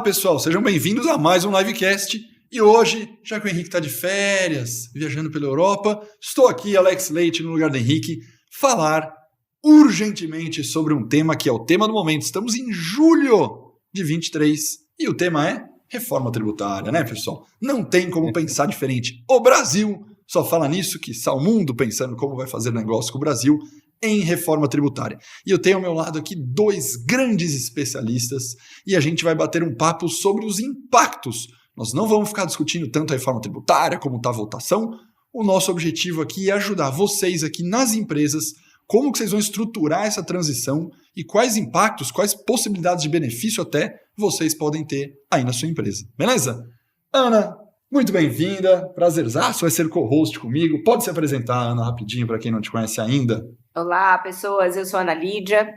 pessoal, sejam bem-vindos a mais um livecast. E hoje, já que o Henrique está de férias, viajando pela Europa, estou aqui, Alex Leite, no lugar do Henrique, falar urgentemente sobre um tema que é o tema do momento. Estamos em julho de 23 e o tema é reforma tributária, né, pessoal? Não tem como pensar diferente. O Brasil só fala nisso, que está o mundo pensando como vai fazer negócio com o Brasil em reforma tributária. E eu tenho ao meu lado aqui dois grandes especialistas e a gente vai bater um papo sobre os impactos. Nós não vamos ficar discutindo tanto a reforma tributária, como está a votação. O nosso objetivo aqui é ajudar vocês aqui nas empresas, como que vocês vão estruturar essa transição e quais impactos, quais possibilidades de benefício até vocês podem ter aí na sua empresa. Beleza? Ana, muito bem-vinda. Prazerzaço, vai ser co-host comigo. Pode se apresentar, Ana, rapidinho, para quem não te conhece ainda. Olá, pessoas. Eu sou a Ana Lídia,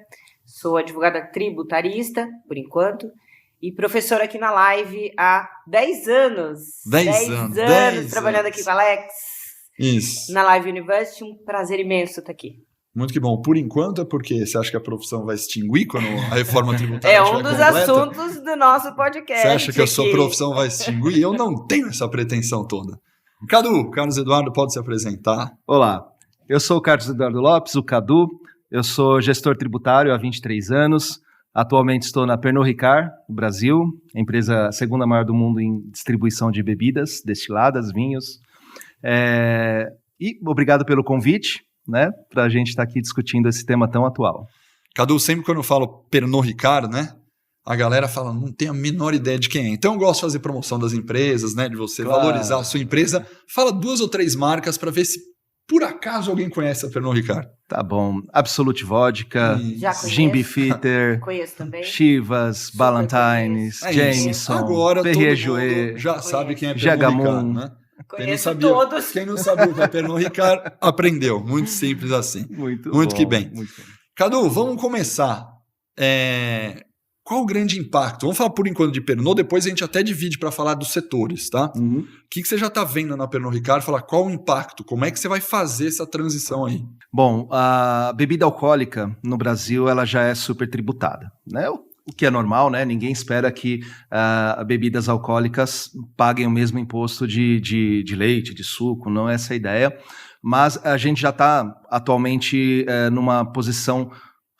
sou advogada tributarista, por enquanto, e professora aqui na Live há 10 anos. 10 anos trabalhando aqui com a Alex. Isso. Na Live University. Um prazer imenso estar aqui. Muito que bom. Por enquanto é porque você acha que a profissão vai extinguir quando a reforma tributária é um dos completa? assuntos do nosso podcast. Você acha que a sua profissão vai extinguir? Eu não tenho essa pretensão toda. Cadu, Carlos Eduardo, pode se apresentar. Olá, eu sou o Carlos Eduardo Lopes, o Cadu. Eu sou gestor tributário há 23 anos. Atualmente estou na Pernod Ricard, no Brasil, a empresa segunda maior do mundo em distribuição de bebidas destiladas, vinhos. E obrigado pelo convite, né, para a gente estar aqui discutindo esse tema tão atual. Cadu, sempre quando eu falo Pernod Ricard, né, a galera fala, não tem a menor ideia de quem é. Então eu gosto de fazer promoção das empresas, né, de você valorizar a sua empresa. Fala 2 ou 3 marcas para ver se por acaso alguém conhece a Pernod Ricard. Tá bom. Absolute Vodka, Jim Beefeater, Chivas, Ballantines, Jameson, agora Perrier todo mundo Jouet, já sabe quem é Pernod Ricard, né? Todos. Quem não sabia o que é Pernod Ricard, aprendeu. Muito simples assim. Muito que bem. Muito bem. Cadu, vamos começar. Qual o grande impacto? Vamos falar por enquanto de Pernod, depois a gente até divide para falar dos setores, tá? Uhum. O que você já está vendo na Pernod Ricard? Falar qual o impacto? Como é que você vai fazer essa transição aí? Bom, a bebida alcoólica no Brasil ela já é super tributada, né? O que é normal, né? Ninguém espera que bebidas alcoólicas paguem o mesmo imposto de leite, de suco, não é essa a ideia. Mas a gente já está atualmente numa posição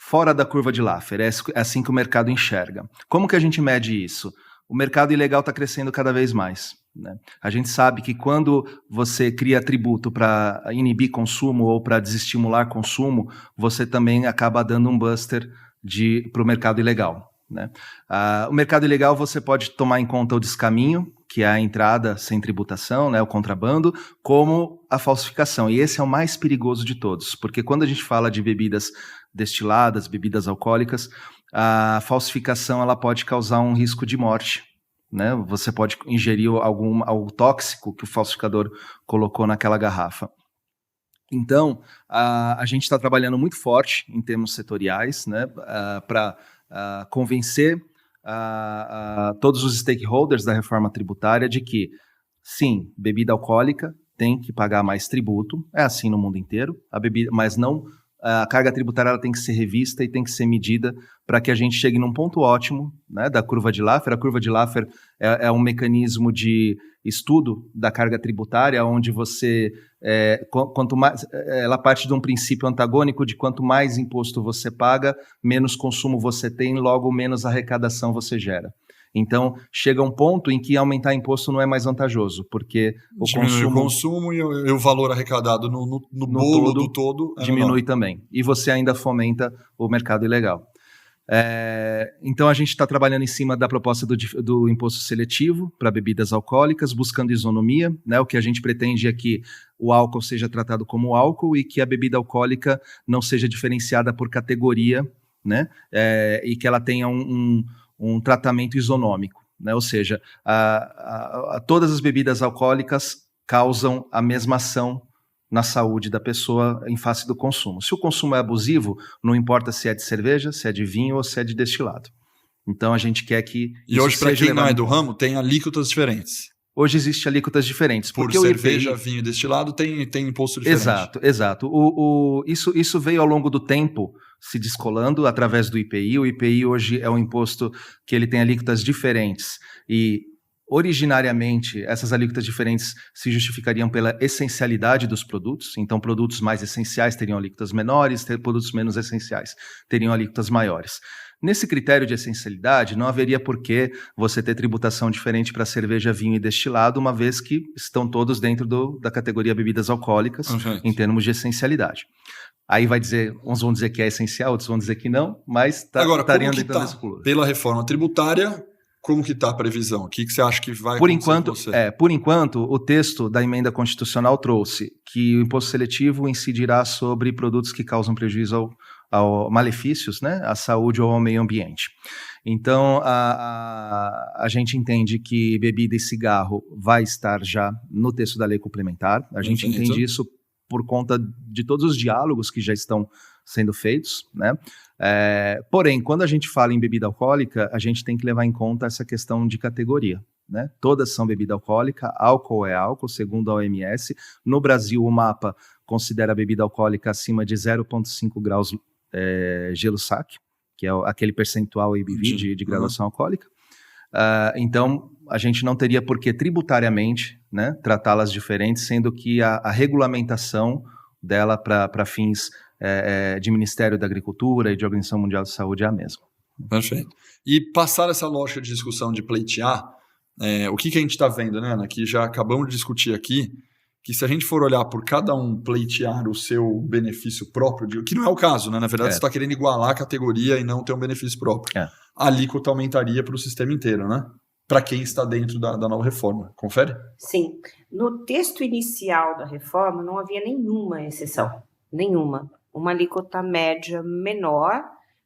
fora da curva de Laffer, é assim que o mercado enxerga. Como que a gente mede isso? O mercado ilegal está crescendo cada vez mais, né? A gente sabe que quando você cria tributo para inibir consumo ou para desestimular consumo, você também acaba dando um buster para o mercado ilegal, né? O mercado ilegal você pode tomar em conta o descaminho, que é a entrada sem tributação, né, o contrabando, como a falsificação. E esse é o mais perigoso de todos, porque quando a gente fala de bebidas destiladas, bebidas alcoólicas, a falsificação ela pode causar um risco de morte, né? Você pode ingerir algo tóxico que o falsificador colocou naquela garrafa. Então, a gente está trabalhando muito forte em termos setoriais, né, para convencer todos os stakeholders da reforma tributária de que, sim, bebida alcoólica tem que pagar mais tributo, é assim no mundo inteiro, mas não, a carga tributária ela tem que ser revista e tem que ser medida para que a gente chegue num ponto ótimo, né, da curva de Laffer. A curva de Laffer é um mecanismo de estudo da carga tributária, onde você, quanto mais, ela parte de um princípio antagônico de quanto mais imposto você paga, menos consumo você tem, logo menos arrecadação você gera. Então, chega um ponto em que aumentar imposto não é mais vantajoso, porque o consumo e o valor arrecadado no bolo do todo diminui também. E você ainda fomenta o mercado ilegal. Então, a gente está trabalhando em cima da proposta do imposto seletivo para bebidas alcoólicas, buscando isonomia, né? O que a gente pretende é que o álcool seja tratado como álcool e que a bebida alcoólica não seja diferenciada por categoria, né? E que ela tenha um tratamento isonômico, né? Ou seja, todas as bebidas alcoólicas causam a mesma ação na saúde da pessoa em face do consumo. Se o consumo é abusivo, não importa se é de cerveja, se é de vinho ou se é de destilado. Então a gente quer que... E hoje, para quem não é do ramo, tem alíquotas diferentes. hoje existem alíquotas diferentes. Por cerveja, vinho e destilado tem imposto diferente. Exato. Isso veio ao longo do tempo se descolando através do IPI. O IPI hoje é um imposto que ele tem alíquotas diferentes e originariamente essas alíquotas diferentes se justificariam pela essencialidade dos produtos. Então produtos mais essenciais teriam alíquotas menores, produtos menos essenciais teriam alíquotas maiores. Nesse critério de essencialidade, não haveria por que você ter tributação diferente para cerveja, vinho e destilado, uma vez que estão todos dentro da categoria bebidas alcoólicas, em termos de essencialidade. Aí uns vão dizer que é essencial, outros vão dizer que não, mas estariam dentro desse pulo. Pela reforma tributária, como que está a previsão? O que você acha que vai acontecer com você? Por enquanto, o texto da emenda constitucional trouxe que o imposto seletivo incidirá sobre produtos que causam prejuízo ao malefícios, né, à saúde ou ao meio ambiente. Então, a gente entende que bebida e cigarro vai estar já no texto da lei complementar. A gente entende isso por conta de todos os diálogos que já estão sendo feitos, né? Porém, quando a gente fala em bebida alcoólica, a gente tem que levar em conta essa questão de categoria, né? Todas são bebida alcoólica, álcool é álcool, segundo a OMS. No Brasil, o mapa considera a bebida alcoólica acima de 0,5 graus gelo saque, que é aquele percentual ABV de graduação alcoólica. Então, a gente não teria por que tributariamente, né, tratá-las diferentes, sendo que a regulamentação dela para fins de Ministério da Agricultura e de Organização Mundial de Saúde é a mesma. Perfeito. E passar essa lógica de discussão de pleitear, o que a gente está vendo, né, Ana, que já acabamos de discutir aqui, que se a gente for olhar por cada um pleitear o seu benefício próprio, que não é o caso, né? Na verdade, você está querendo igualar a categoria e não ter um benefício próprio. A alíquota aumentaria para o sistema inteiro, né? Para quem está dentro da nova reforma. Confere? Sim. No texto inicial da reforma não havia nenhuma exceção. Nenhuma. Uma alíquota média menor,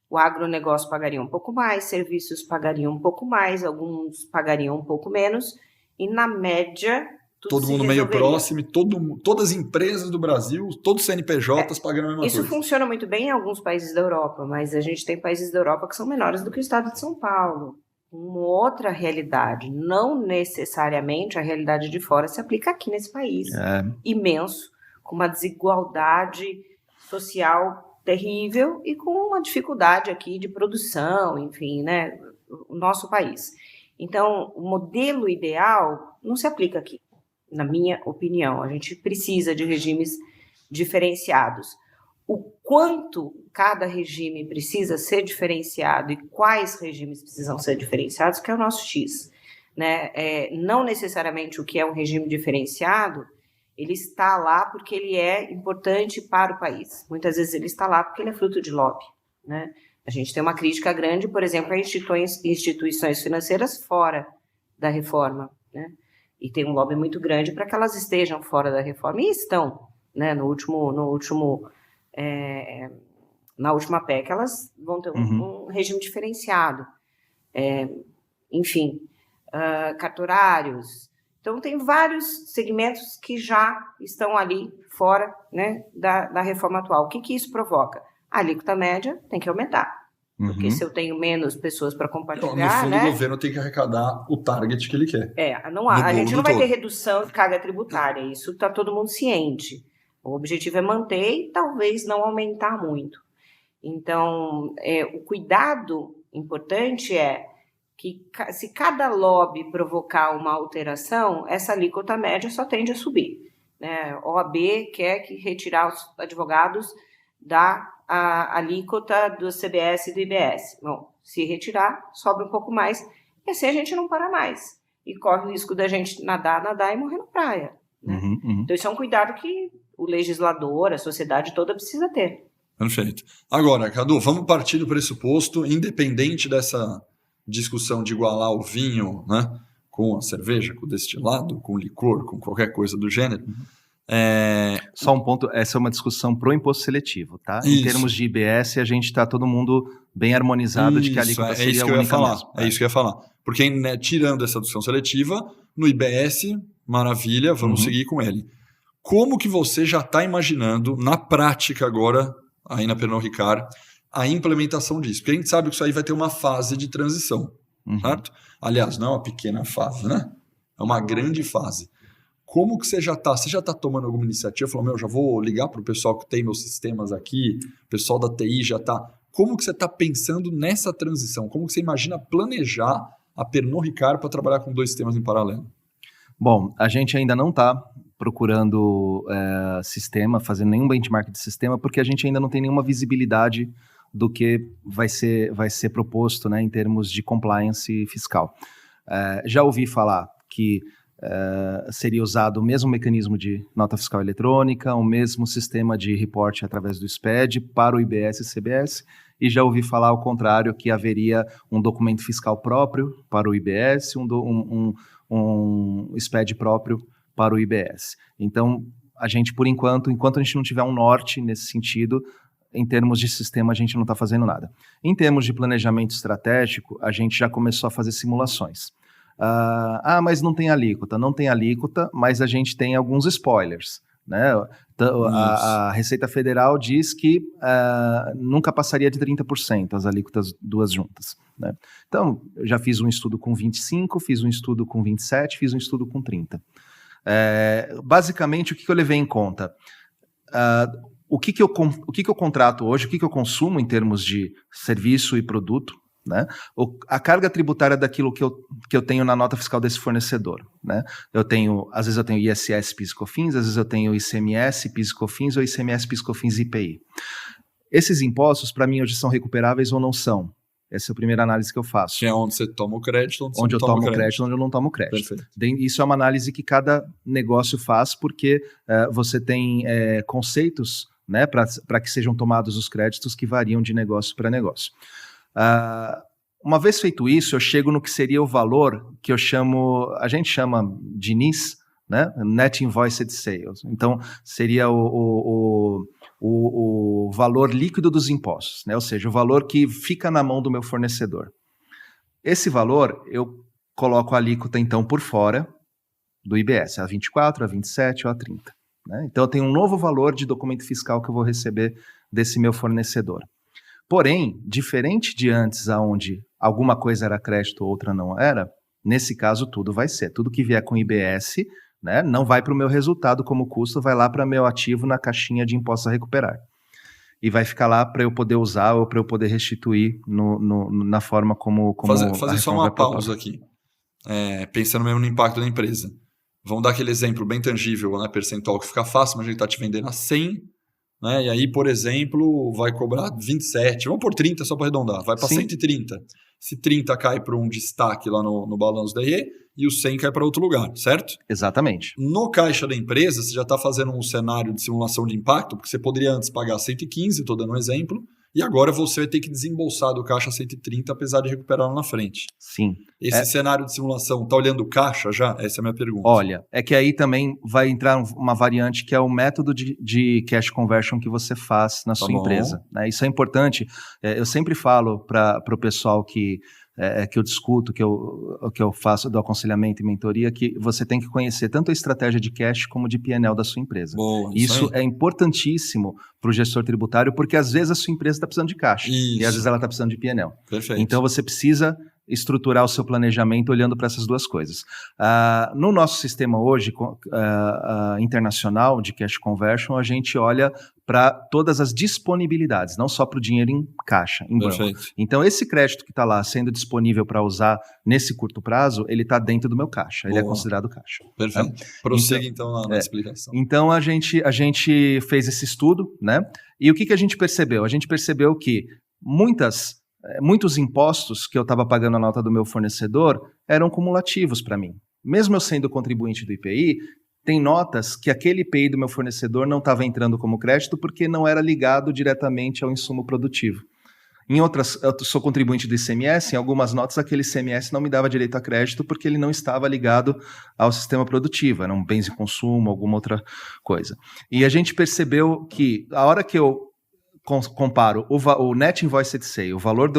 o agronegócio pagaria um pouco mais, serviços pagariam um pouco mais, alguns pagariam um pouco menos, e na média... Todo mundo meio próximo, todas as empresas do Brasil, todos os CNPJs pagando a mesma coisa. Isso funciona muito bem em alguns países da Europa, mas a gente tem países da Europa que são menores do que o estado de São Paulo. Uma outra realidade, não necessariamente a realidade de fora se aplica aqui nesse país. Imenso, com uma desigualdade social terrível e com uma dificuldade aqui de produção, enfim, né, o nosso país. Então, o modelo ideal não se aplica aqui. Na minha opinião, a gente precisa de regimes diferenciados. O quanto cada regime precisa ser diferenciado e quais regimes precisam ser diferenciados, que é o nosso X, né? Não necessariamente o que é um regime diferenciado, ele está lá porque ele é importante para o país. Muitas vezes ele está lá porque ele é fruto de lobby, né? A gente tem uma crítica grande, por exemplo, a instituições financeiras fora da reforma, né? E tem um lobby muito grande para que elas estejam fora da reforma, e estão, né? Na última PEC, elas vão ter um regime diferenciado. Cartorários. Então, tem vários segmentos que já estão ali fora, né, da reforma atual. O que isso provoca? A alíquota média tem que aumentar. Porque se eu tenho menos pessoas para compartilhar... No fundo, o governo tem que arrecadar o target que ele quer. A gente não vai ter redução de carga tributária, isso está todo mundo ciente. O objetivo é manter e talvez não aumentar muito. Então, o cuidado importante é que se cada lobby provocar uma alteração, essa alíquota média só tende a subir, né? A OAB quer retirar os advogados da alíquota do CBS e do IBS. Bom, se retirar, sobra um pouco mais, e assim a gente não para mais. E corre o risco da gente nadar e morrer na praia, né? Então, isso é um cuidado que o legislador, a sociedade toda precisa ter. Perfeito. Agora, Cadu, vamos partir do pressuposto, independente dessa discussão de igualar o vinho, né, com a cerveja, com o destilado, com o licor, com qualquer coisa do gênero. Só um ponto, essa é uma discussão pro imposto seletivo, tá? Em termos de IBS, a gente está todo mundo bem harmonizado de que a alíquota seria a única mesmo. É isso que eu ia falar. Porque, né, tirando essa discussão seletiva, no IBS, maravilha, vamos seguir com ele. Como que você já está imaginando, na prática agora, aí na Pernod Ricard, a implementação disso? Porque a gente sabe que isso aí vai ter uma fase de transição, certo? Aliás, não é uma pequena fase, né? É uma grande fase. Como que você já está tomando alguma iniciativa? Falou, já vou ligar para o pessoal que tem meus sistemas aqui, o pessoal da TI já está. Como que você está pensando nessa transição? Como que você imagina planejar a Pernod Ricard para trabalhar com 2 sistemas em paralelo? Bom, a gente ainda não está procurando sistema, fazendo nenhum benchmark de sistema, porque a gente ainda não tem nenhuma visibilidade do que vai ser proposto, né, em termos de compliance fiscal. Já ouvi falar que seria usado o mesmo mecanismo de nota fiscal eletrônica, o mesmo sistema de report através do SPED para o IBS e CBS, e já ouvi falar ao contrário, que haveria um documento fiscal próprio para o IBS, um SPED próprio para o IBS. Então, a gente, por enquanto a gente não tiver um norte nesse sentido, em termos de sistema, a gente não está fazendo nada. Em termos de planejamento estratégico, a gente já começou a fazer simulações. Mas não tem alíquota. Não tem alíquota, mas a gente tem alguns spoilers, né? A Receita Federal diz que nunca passaria de 30% as alíquotas duas juntas, né? Então, eu já fiz um estudo com 25%, fiz um estudo com 27%, fiz um estudo com 30%. Basicamente, o que eu levei em conta? O que eu contrato hoje, o que eu consumo em termos de serviço e produto, né? A carga tributária daquilo que eu tenho na nota fiscal desse fornecedor, né? Às vezes eu tenho ISS, PIS e COFINS, às vezes eu tenho ICMS, PIS e COFINS, ou ICMS, PIS e COFINS e IPI. Esses impostos, para mim, hoje são recuperáveis ou não são? Essa é a primeira análise que eu faço. Que é onde você toma o crédito, onde eu tomo crédito, onde eu não tomo crédito. Perfeito. Isso é uma análise que cada negócio faz, porque você tem conceitos, né, para que sejam tomados os créditos que variam de negócio para negócio. Uma vez feito isso, eu chego no que seria o valor que a gente chama de NIS, né? Net Invoiced Sales. Então, seria o valor líquido dos impostos, né? Ou seja, o valor que fica na mão do meu fornecedor. Esse valor, eu coloco a alíquota, então, por fora do IBS, a 24, a 27 ou a 30. Né? Então, eu tenho um novo valor de documento fiscal que eu vou receber desse meu fornecedor. Porém, diferente de antes, onde alguma coisa era crédito, outra não era, nesse caso tudo vai ser. Tudo que vier com IBS, né, não vai para o meu resultado como custo, vai lá para meu ativo na caixinha de impostos a recuperar. E vai ficar lá para eu poder usar ou para eu poder restituir na forma como fazer só uma pausa aqui, pensando mesmo no impacto da empresa. Vamos dar aquele exemplo bem tangível, né, percentual que fica fácil, mas a gente está te vendendo a 100, né? E aí, por exemplo, vai cobrar 27, vamos por 30 só para arredondar, vai para 130. Se 30 cai para um destaque lá no balanço da IE e o 100 cai para outro lugar, certo? Exatamente. No caixa da empresa, você já está fazendo um cenário de simulação de impacto, porque você poderia antes pagar 115, estou dando um exemplo, e agora você vai ter que desembolsar do caixa 130, apesar de recuperar lá na frente. Sim. Esse cenário de simulação, está olhando o caixa já? Essa é a minha pergunta. Olha, é que aí também vai entrar uma variante que é o método de cash conversion que você faz na sua empresa. Né? Isso é importante. Eu sempre falo para o pessoal que eu discuto, que eu faço do aconselhamento e mentoria, que você tem que conhecer tanto a estratégia de cash como de P&L da sua empresa. Boa, isso é importantíssimo para o gestor tributário, porque às vezes a sua empresa está precisando de caixa e às vezes ela está precisando de P&L. Perfeito. Então você precisa estruturar o seu planejamento olhando para essas duas coisas. No nosso sistema hoje internacional de cash conversion, a gente olha para todas as disponibilidades, não só para o dinheiro em caixa, em banco. Então, esse crédito que está lá sendo disponível para usar nesse curto prazo, ele está dentro do meu caixa, ele é considerado caixa. Perfeito. Prossiga então na explicação. Então, a gente fez esse estudo, né? E o que a gente percebeu? A gente percebeu que muitos impostos que eu estava pagando a nota do meu fornecedor eram cumulativos para mim. Mesmo eu sendo contribuinte do IPI, tem notas que aquele IPI do meu fornecedor não estava entrando como crédito porque não era ligado diretamente ao insumo produtivo. Em outras, eu sou contribuinte do ICMS, em algumas notas aquele ICMS não me dava direito a crédito porque ele não estava ligado ao sistema produtivo, eram bens de consumo, alguma outra coisa. E a gente percebeu que a hora que eu comparo o Net Invoiced Sale, o valor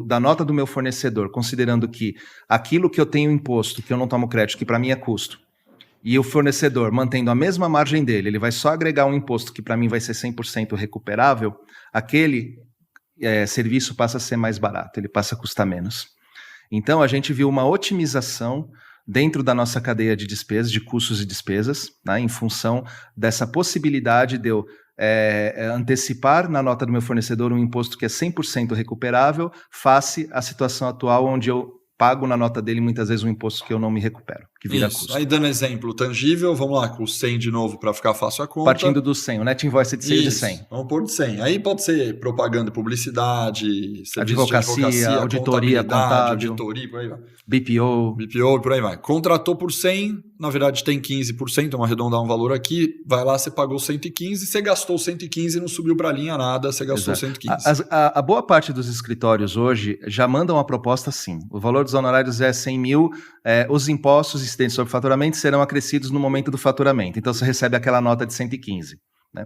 da nota do meu fornecedor, considerando que aquilo que eu tenho imposto, que eu não tomo crédito, que para mim é custo, e o fornecedor mantendo a mesma margem dele, ele vai só agregar um imposto que para mim vai ser 100% recuperável, aquele serviço passa a ser mais barato, ele passa a custar menos. Então, a gente viu uma otimização dentro da nossa cadeia de despesas, de custos e despesas, né, em função dessa possibilidade de eu antecipar na nota do meu fornecedor um imposto que é 100% recuperável, face à situação atual onde eu pago na nota dele muitas vezes um imposto que eu não me recupero, que vira custo. Aí dando exemplo tangível, vamos lá com o 100 de novo para ficar fácil a conta. Partindo do 100, o net invoice de sales de 100. Vamos pôr de 100. Aí pode ser propaganda e publicidade, advocacia, auditoria, contábil, auditoria, por aí vai. BPO, por aí vai. Contratou por 100, na verdade tem 15%, vamos arredondar um valor aqui, vai lá, você pagou 115, você gastou 115 e não subiu para a linha nada, você gastou 115. A boa parte dos escritórios hoje já mandam a proposta assim, o valor dos honorários é 100 mil, os impostos incidentes sobre faturamento serão acrescidos no momento do faturamento, então você recebe aquela nota de 115. Né?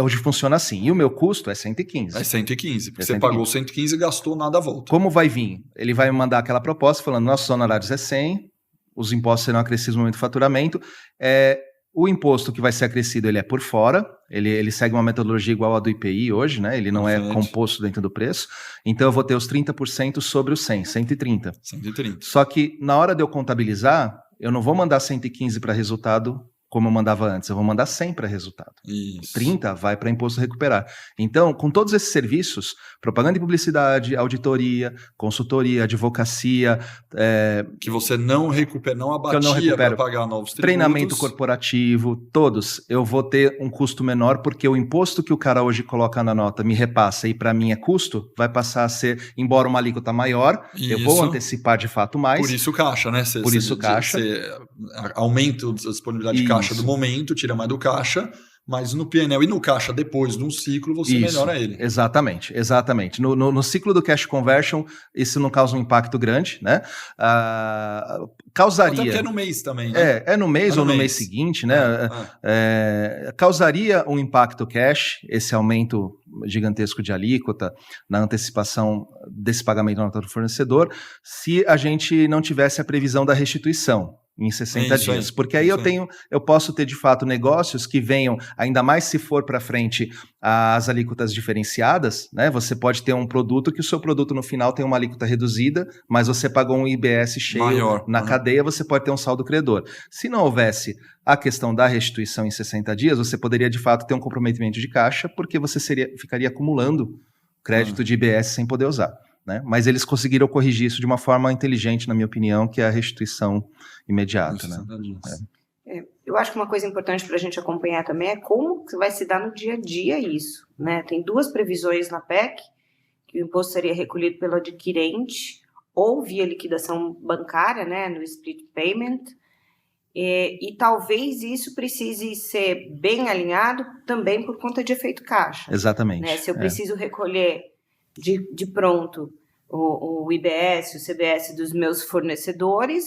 Hoje funciona assim. E o meu custo é 115. É 115, porque você pagou 115 e gastou nada à volta. Como vai vir? Ele vai me mandar aquela proposta falando, nossos honorários é 100, os impostos serão acrescidos no momento do faturamento. O imposto que vai ser acrescido, ele é por fora, ele segue uma metodologia igual à do IPI hoje, né? Ele não é composto dentro do preço. Então eu vou ter os 30% sobre os 100, 130. 130. Só que na hora de eu contabilizar, eu não vou mandar 115 para resultado como eu mandava antes, eu vou mandar 100 para resultado. Isso. 30 vai para imposto recuperar. Então, com todos esses serviços, propaganda e publicidade, auditoria, consultoria, advocacia... que você não abatia para pagar novos tributos. Treinamento corporativo, todos. Eu vou ter um custo menor, porque o imposto que o cara hoje coloca na nota me repassa e para mim é custo, vai passar a ser, embora uma alíquota maior, eu vou antecipar de fato mais. Por isso caixa, né? Caixa. Você aumenta a disponibilidade de caixa do momento, tira mais do caixa, mas no P&L e no caixa, depois de um ciclo, você melhora ele. Exatamente. No ciclo do cash conversion, isso não causa um impacto grande, né? Causaria... Até porque é no mês também, né? É no mês ou no mês seguinte, né? Causaria um impacto cash, esse aumento gigantesco de alíquota na antecipação desse pagamento na nota do fornecedor, se a gente não tivesse a previsão da restituição em 60 dias. Porque aí eu posso ter, de fato, negócios que venham, ainda mais se for para frente as alíquotas diferenciadas, né? Você pode ter um produto que o seu produto no final tem uma alíquota reduzida, mas você pagou um IBS cheio maior, na cadeia, você pode ter um saldo credor. Se não houvesse a questão da restituição em 60 dias, você poderia, de fato, ter um comprometimento de caixa, porque você ficaria acumulando crédito de IBS sem poder usar. Né? Mas eles conseguiram corrigir isso de uma forma inteligente, na minha opinião, que é a restituição imediata. Né? Eu acho que uma coisa importante para a gente acompanhar também é como que vai se dar no dia a dia isso. Né? Tem duas previsões na PEC, que o imposto seria recolhido pelo adquirente ou via liquidação bancária, né, no split payment, e talvez isso precise ser bem alinhado também por conta de efeito caixa. Exatamente. Né? Se eu preciso recolher de pronto o IBS, o CBS dos meus fornecedores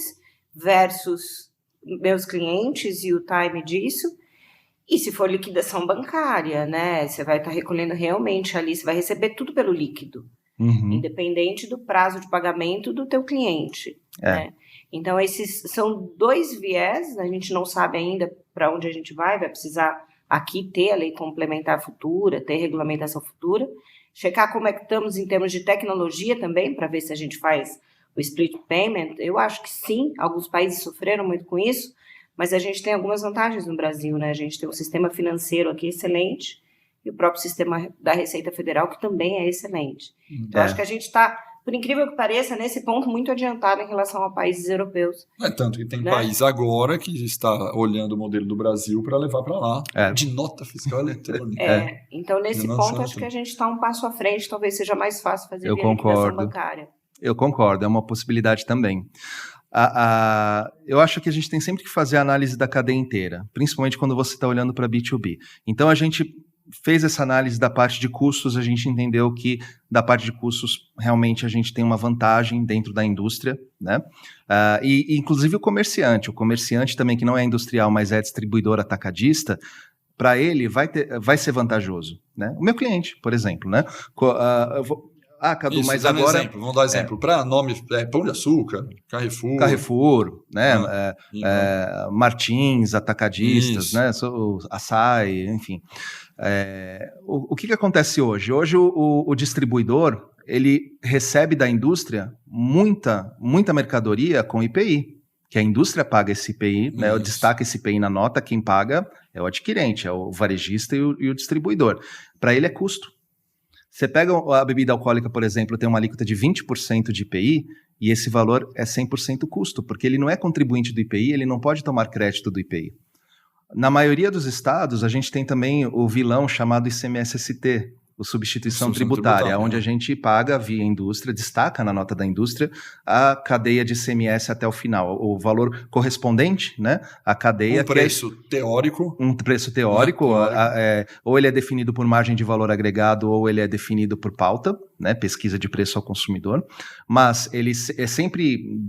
versus meus clientes e o time disso, e se for liquidação bancária, né, você vai estar recolhendo realmente ali, você vai receber tudo pelo líquido, independente do prazo de pagamento do teu cliente. Né? Então, esses são dois viés, a gente não sabe ainda para onde a gente vai precisar aqui ter a lei complementar futura, ter regulamentação futura, checar como é que estamos em termos de tecnologia também, para ver se a gente faz o split payment. Eu acho que sim, alguns países sofreram muito com isso, mas a gente tem algumas vantagens no Brasil, né? A gente tem um sistema financeiro aqui excelente e o próprio sistema da Receita Federal, que também é excelente. Então, acho que a gente está, por incrível que pareça, nesse ponto muito adiantado em relação a países europeus. Tanto que tem país agora que está olhando o modelo do Brasil para levar para lá, de nota fiscal eletrônica. Então, nesse ponto, acho que a gente está um passo à frente, talvez seja mais fácil fazer via liquidação bancária. Eu concordo, é uma possibilidade também. Eu acho que a gente tem sempre que fazer a análise da cadeia inteira, principalmente quando você está olhando para B2B. Então, a gente fez essa análise da parte de custos, a gente entendeu que da parte de custos realmente a gente tem uma vantagem dentro da indústria, né? E inclusive o comerciante também, que não é industrial, mas é distribuidor atacadista, para ele vai ser vantajoso, né? O meu cliente, por exemplo, né? Cadu, isso, mas agora... Vamos dar exemplo. Para nome, Pão de Açúcar, Carrefour, né? Martins, atacadistas, né? Açaí, enfim. O que acontece hoje? Hoje o distribuidor, ele recebe da indústria muita mercadoria com IPI, que a indústria paga esse IPI, né, destaca esse IPI na nota, quem paga é o adquirente, é o varejista e o distribuidor. Para ele é custo. Você pega a bebida alcoólica, por exemplo, tem uma alíquota de 20% de IPI, e esse valor é 100% custo, porque ele não é contribuinte do IPI, ele não pode tomar crédito do IPI. Na maioria dos estados, a gente tem também o vilão chamado ICMS-ST, o substituição tributária, onde a gente paga via indústria, destaca na nota da indústria a cadeia de ICMS até o final, o valor correspondente, né, à cadeia. Um preço teórico. Um preço teórico, ou ele é definido por margem de valor agregado, ou ele é definido por pauta, né, pesquisa de preço ao consumidor, mas ele é sempre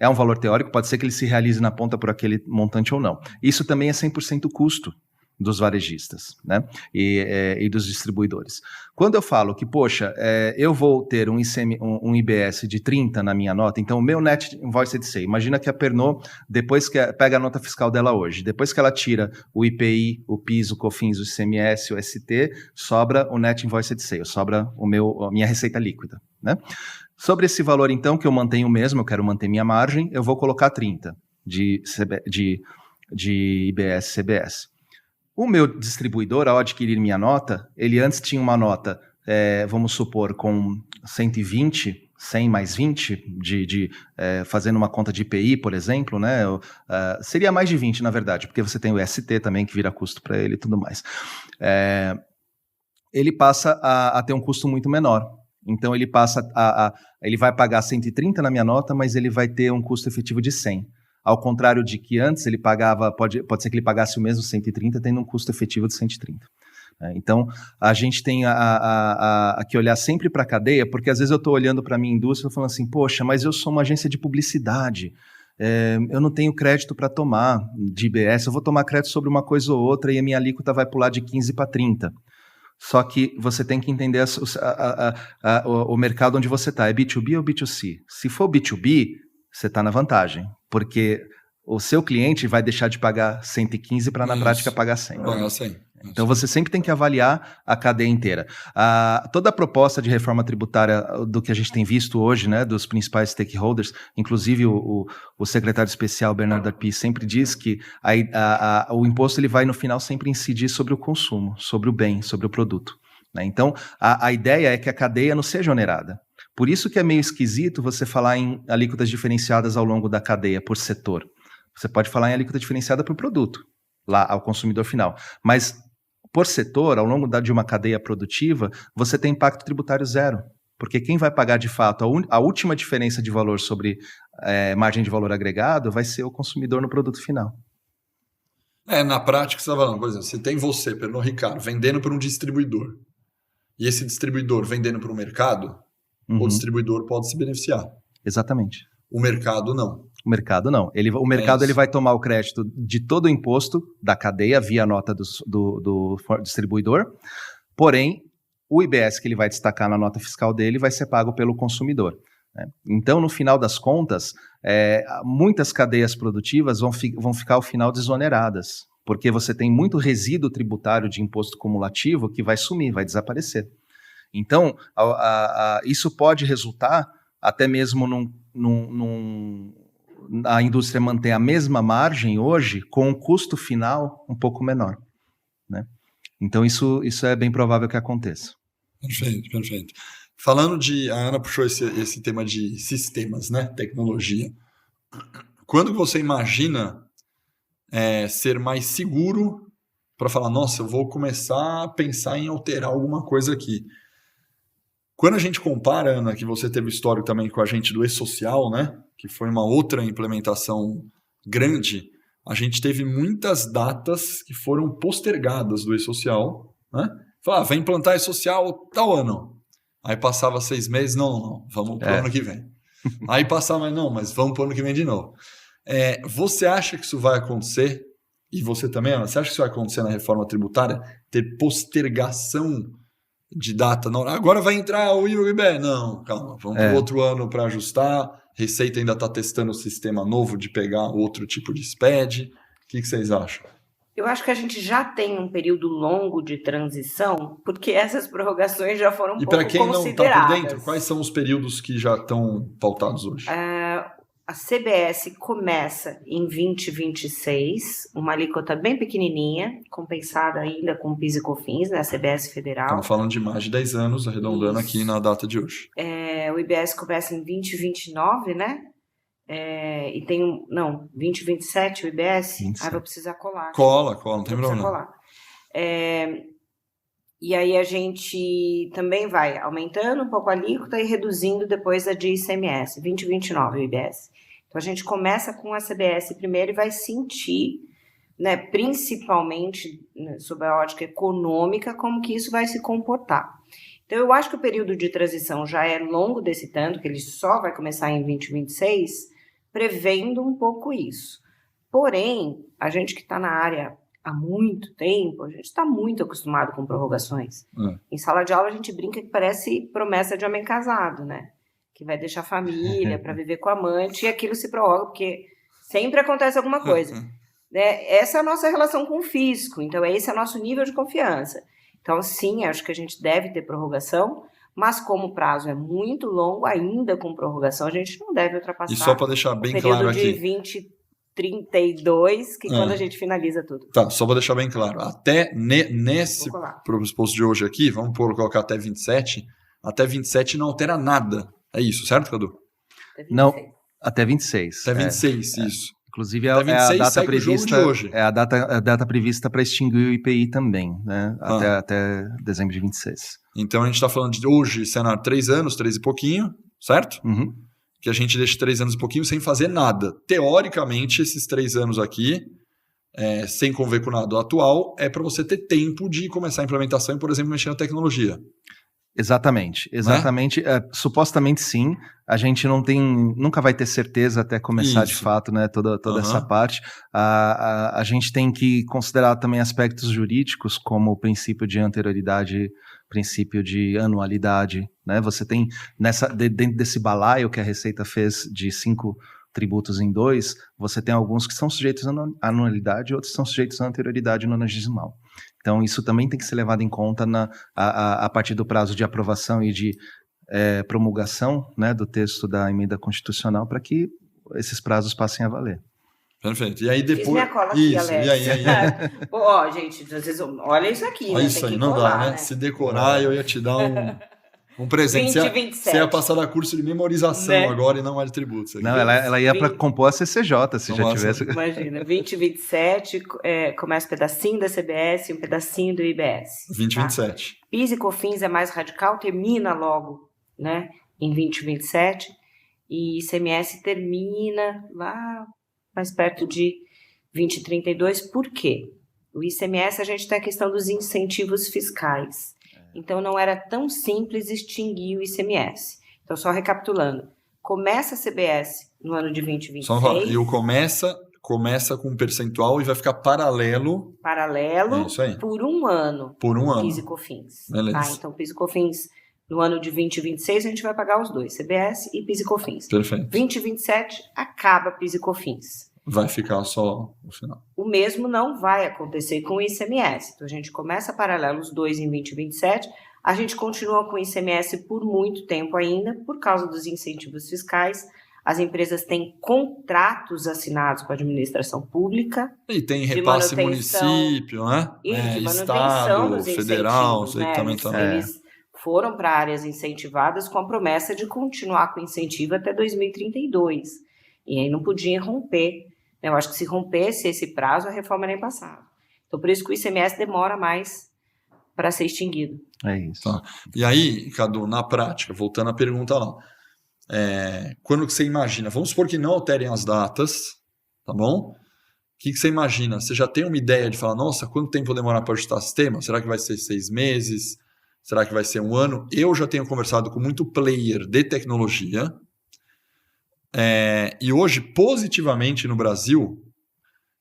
um valor teórico, pode ser que ele se realize na ponta por aquele montante ou não. Isso também é 100% custo dos varejistas, né, e dos distribuidores. Quando eu falo que, poxa, eu vou ter um IBS de 30 na minha nota, então o meu Net Invoiced Sale, imagina que a Pernod, depois que pega a nota fiscal dela hoje, depois que ela tira o IPI, o PIS, o COFINS, o ICMS, o ST, sobra o Net Invoiced Sale, sobra a minha receita líquida, né? Sobre esse valor, então, que eu mantenho mesmo, eu quero manter minha margem, eu vou colocar 30 de IBS, CBS. O meu distribuidor, ao adquirir minha nota, ele antes tinha uma nota, vamos supor, com 120, 100 mais 20, fazendo uma conta de IPI, por exemplo, né? Seria mais de 20, na verdade, porque você tem o ST também, que vira custo para ele e tudo mais. Ele passa a ter um custo muito menor. Então, ele ele vai pagar 130 na minha nota, mas ele vai ter um custo efetivo de 100. Ao contrário de que antes ele pagava, pode ser que ele pagasse o mesmo 130, tendo um custo efetivo de 130. Então, a gente tem que olhar sempre para a cadeia, porque às vezes eu estou olhando para a minha indústria e falando assim, poxa, mas eu sou uma agência de publicidade, eu não tenho crédito para tomar de IBS, eu vou tomar crédito sobre uma coisa ou outra e a minha alíquota vai pular de 15 para 30. Só que você tem que entender o mercado onde você está, é B2B ou B2C? Se for B2B, você está na vantagem, porque o seu cliente vai deixar de pagar 115 para, na prática, pagar 100. Então, você sempre tem que avaliar a cadeia inteira. Toda a proposta de reforma tributária do que a gente tem visto hoje, né, dos principais stakeholders, inclusive o secretário especial, Bernardo Arpi, sempre diz que o imposto ele vai, no final, sempre incidir sobre o consumo, sobre o bem, sobre o produto, né? Então, a ideia é que a cadeia não seja onerada. Por isso que é meio esquisito você falar em alíquotas diferenciadas ao longo da cadeia, por setor. Você pode falar em alíquota diferenciada por produto, lá ao consumidor final. Mas, por setor, ao longo de uma cadeia produtiva, você tem impacto tributário zero. Porque quem vai pagar, de fato, a última diferença de valor sobre margem de valor agregado vai ser o consumidor no produto final. Na prática, você está falando, por exemplo, você tem você, Pernod Ricard, vendendo para um distribuidor. E esse distribuidor vendendo para o mercado, o distribuidor pode se beneficiar. Exatamente. O mercado não. O mercado não. O mercado ele vai tomar o crédito de todo o imposto da cadeia via nota do distribuidor, porém, o IBS que ele vai destacar na nota fiscal dele vai ser pago pelo consumidor, né? Então, no final das contas, muitas cadeias produtivas vão ficar ao final desoneradas, porque você tem muito resíduo tributário de imposto cumulativo que vai sumir, vai desaparecer. Então, isso pode resultar até mesmo a indústria manter a mesma margem hoje com um custo final um pouco menor, né? Então, isso é bem provável que aconteça. Perfeito. Falando a Ana puxou esse tema de sistemas, né? Tecnologia. Quando você imagina ser mais seguro para falar, nossa, eu vou começar a pensar em alterar alguma coisa aqui. Quando a gente compara, Ana, que você teve histórico também com a gente do E-Social, né, que foi uma outra implementação grande, a gente teve muitas datas que foram postergadas do E-Social, né? Falava, vai implantar E-Social tal ano. Aí passava 6 meses, não, vamos para o ano que vem. Aí passava, mas vamos para o ano que vem de novo. Você acha que isso vai acontecer? E você também, Ana, você acha que isso vai acontecer na reforma tributária? Ter postergação de data? Não, agora vai entrar o IBE. Não, calma, vamos para o outro ano para ajustar. Receita ainda está testando o sistema novo de pegar outro tipo de SPED. O que vocês acham? Eu acho que a gente já tem um período longo de transição, porque essas prorrogações já foram pouco consideradas. E para quem não está por dentro, quais são os períodos que já estão pautados hoje? A CBS começa em 2026, uma alíquota bem pequenininha, compensada ainda com PIS e COFINS, né, a CBS Federal. Estamos falando de mais de 10 anos, arredondando Isso. aqui na data de hoje. O IBS começa em 2029, né? E tem 2027 o IBS. 27. Vou precisar colar. Cola, não tem problema. Colar. E aí a gente também vai aumentando um pouco a alíquota e reduzindo depois a de ICMS, 2029 o IBS. Então a gente começa com a CBS primeiro e vai sentir, né, principalmente, né, sob a ótica econômica, como que isso vai se comportar. Então eu acho que o período de transição já é longo desse tanto, que ele só vai começar em 2026, prevendo um pouco isso. Porém, a gente que está na área há muito tempo, a gente está muito acostumado com prorrogações. Em sala de aula a gente brinca que parece promessa de homem casado, né? Que vai deixar a família para viver com a amante e aquilo se prorroga, porque sempre acontece alguma coisa. Essa é a nossa relação com o fisco, então esse é o nosso nível de confiança. Então, sim, acho que a gente deve ter prorrogação, mas como o prazo é muito longo, ainda com prorrogação, a gente não deve ultrapassar. E só para deixar bem o claro período aqui. de 2032, que quando a gente finaliza tudo. Tá, só para deixar bem claro. Até nesse pressuposto de hoje aqui, vamos colocar até 27, até 27 não altera nada. É isso, certo, Cadu? Não, até 26. Até 26, isso. Inclusive, é a data prevista. Hoje. É a data prevista para extinguir o IPI também, né? Até dezembro de 26. Então a gente está falando de hoje, cenário 3 anos, 3 e pouquinho, certo? Uhum. Que a gente deixa 3 anos e pouquinho sem fazer nada. Teoricamente, esses 3 anos aqui, sem conver com nada atual, é para você ter tempo de começar a implementação e, por exemplo, mexer na tecnologia. Exatamente. Né? Supostamente sim. A gente nunca vai ter certeza até começar de fato, né, toda essa parte. A gente tem que considerar também aspectos jurídicos, como o princípio de anterioridade, princípio de anualidade, né? Você tem dentro desse balaio que a Receita fez de 5 tributos em 2, você tem alguns que são sujeitos à anualidade e outros são sujeitos à anterioridade nonagesimal. Então, isso também tem que ser levado em conta a partir do prazo de aprovação e de promulgação, né, do texto da emenda constitucional para que esses prazos passem a valer. Perfeito. E aí depois... Fiz minha cola aqui, Alex. E aí? Ó, gente, vocês olha isso aqui. Olha isso aí, não dá, né? Se decorar, eu ia te dar um presente. 2027. Você ia passar da curso de memorização, né? Agora e não mais de tributos. Não, ela ia para compor a CCJ, se já tivesse. Imagina, 2027, começa um pedacinho da CBS e um pedacinho do IBS. 2027. Tá? PIS e COFINS é mais radical, termina logo, né, em 2027, e ICMS termina lá mais perto de 2032. Por quê? O ICMS, a gente tem a questão dos incentivos fiscais. Então, não era tão simples extinguir o ICMS. Então, só recapitulando, começa a CBS no ano de 2026. E o começa com um percentual e vai ficar paralelo. É isso aí. Por um ano. PIS e COFINS. Beleza. Tá, então, PIS e COFINS, no ano de 2026, a gente vai pagar os dois, CBS e PIS e COFINS. Perfeito. 2027, acaba PIS e COFINS. Vai ficar só no final. O mesmo não vai acontecer com o ICMS. Então, a gente começa paralelo os dois em 2027, a gente continua com o ICMS por muito tempo ainda, por causa dos incentivos fiscais. As empresas têm contratos assinados com a administração pública. E tem repasse município, né? E de manutenção Estado, dos federal, incentivos, né? Eles foram para áreas incentivadas com a promessa de continuar com o incentivo até 2032. E aí não podia romper. Eu acho que se rompesse esse prazo, a reforma nem passava. Então, por isso que o ICMS demora mais para ser extinguido. É isso. Tá. E aí, Cadu, na prática, voltando à pergunta lá, quando que você imagina? Vamos supor que não alterem as datas, tá bom? O que você imagina? Você já tem uma ideia de falar, nossa, quanto tempo vou demorar para ajustar o sistema? Será que vai ser 6 meses? Será que vai ser 1 ano? Eu já tenho conversado com muito player de tecnologia, e hoje, positivamente no Brasil,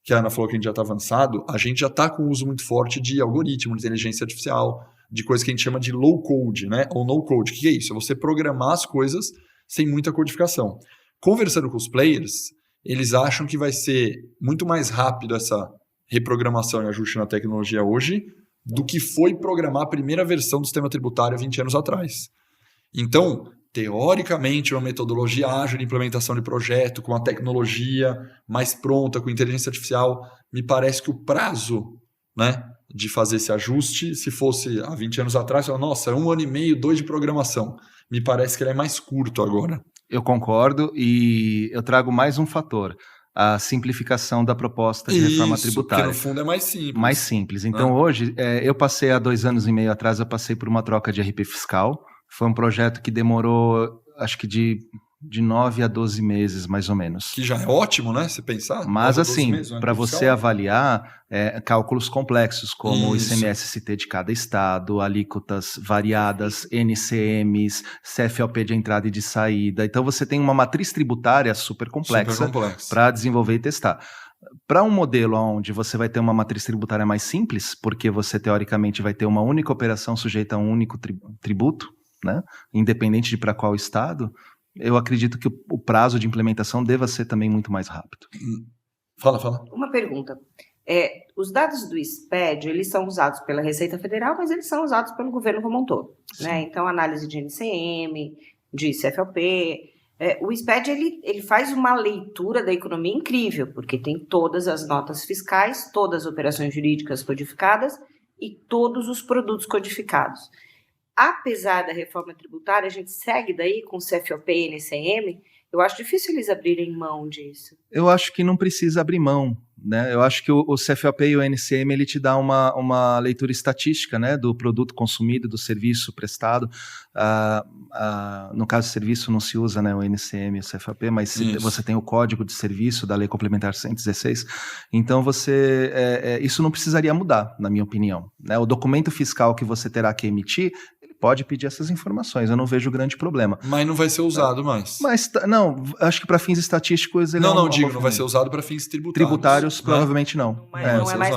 que a Ana falou que a gente já está avançado, a gente já está com um uso muito forte de algoritmo, de inteligência artificial, de coisa que a gente chama de low code, né? Ou no code. O que é isso? É você programar as coisas sem muita codificação. Conversando com os players, eles acham que vai ser muito mais rápido essa reprogramação e ajuste na tecnologia hoje do que foi programar a primeira versão do sistema tributário 20 anos atrás. Então, teoricamente, uma metodologia ágil de implementação de projeto, com a tecnologia mais pronta, com inteligência artificial, me parece que o prazo, né, de fazer esse ajuste, se fosse há 20 anos atrás, nossa, 1 ano e meio, 2 de programação. Me parece que ele é mais curto agora. Eu concordo e eu trago mais um fator. A simplificação da proposta de reforma tributária. Porque no fundo é mais simples. Mais simples. Então, hoje, eu passei há 2 anos e meio atrás, eu passei por uma troca de RP fiscal. Foi um projeto que demorou, acho que de 9 a 12 meses, mais ou menos. Que já é ótimo, né? Se pensar. Mas assim, para você avaliar cálculos complexos, como o ICMS-ST de cada estado, alíquotas variadas, NCMs, CFLP de entrada e de saída. Então você tem uma matriz tributária super complexa para desenvolver e testar. Para um modelo onde você vai ter uma matriz tributária mais simples, porque você teoricamente vai ter uma única operação sujeita a um único tributo, né? Independente de para qual estado, eu acredito que o prazo de implementação deva ser também muito mais rápido. Fala. Uma pergunta. Os dados do SPED, eles são usados pela Receita Federal, mas eles são usados pelo governo como um todo. Né? Então, análise de NCM, de CFLP. O SPED, ele faz uma leitura da economia incrível, porque tem todas as notas fiscais, todas as operações jurídicas codificadas e todos os produtos codificados. Apesar da reforma tributária, a gente segue daí com CFOP e NCM, eu acho difícil eles abrirem mão disso. Eu acho que não precisa abrir mão, né? Eu acho que o CFOP e o NCM, ele te dá uma leitura estatística, né, do produto consumido, do serviço prestado. No caso de serviço não se usa, né, o NCM e o CFOP, mas você tem o Código de Serviço da Lei Complementar 116. Então, isso não precisaria mudar, na minha opinião. Né? O documento fiscal que você terá que emitir, pode pedir essas informações, eu não vejo grande problema. Mas não vai ser usado mais. Mas, não, acho que para fins estatísticos ele não vai ser usado para fins tributários. Tributários, provavelmente não.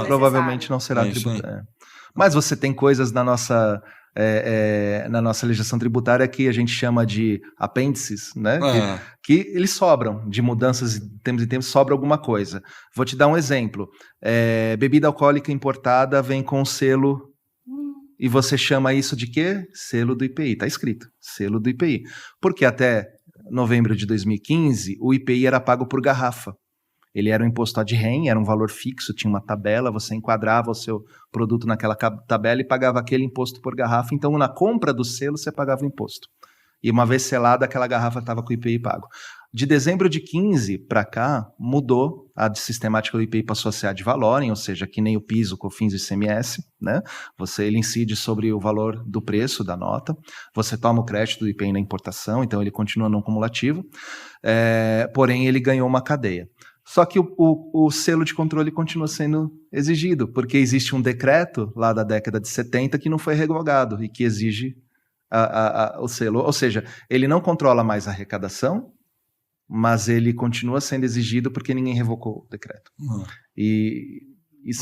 Provavelmente não será tributário. Mas você tem coisas na nossa legislação tributária que a gente chama de apêndices, né? Que eles sobram, de mudanças de tempos em tempos, sobra alguma coisa. Vou te dar um exemplo. Bebida alcoólica importada vem com selo. E você chama isso de quê? Selo do IPI. Está escrito, selo do IPI. Porque até novembro de 2015, o IPI era pago por garrafa. Ele era um imposto ad rem, era um valor fixo, tinha uma tabela, você enquadrava o seu produto naquela tabela e pagava aquele imposto por garrafa. Então, na compra do selo, você pagava o imposto. E uma vez selada, aquela garrafa estava com o IPI pago. De dezembro de 15 para cá, mudou, a sistemática do IPI passou a ser ad valorem, ou seja, que nem o PIS, o COFINS e o ICMS, né? Ele incide sobre o valor do preço da nota, você toma o crédito do IPI na importação, então ele continua não cumulativo, porém ele ganhou uma cadeia. Só que o selo de controle continua sendo exigido, porque existe um decreto lá da década de 70 que não foi revogado e que exige o selo, ou seja, ele não controla mais a arrecadação, mas ele continua sendo exigido porque ninguém revocou o decreto. E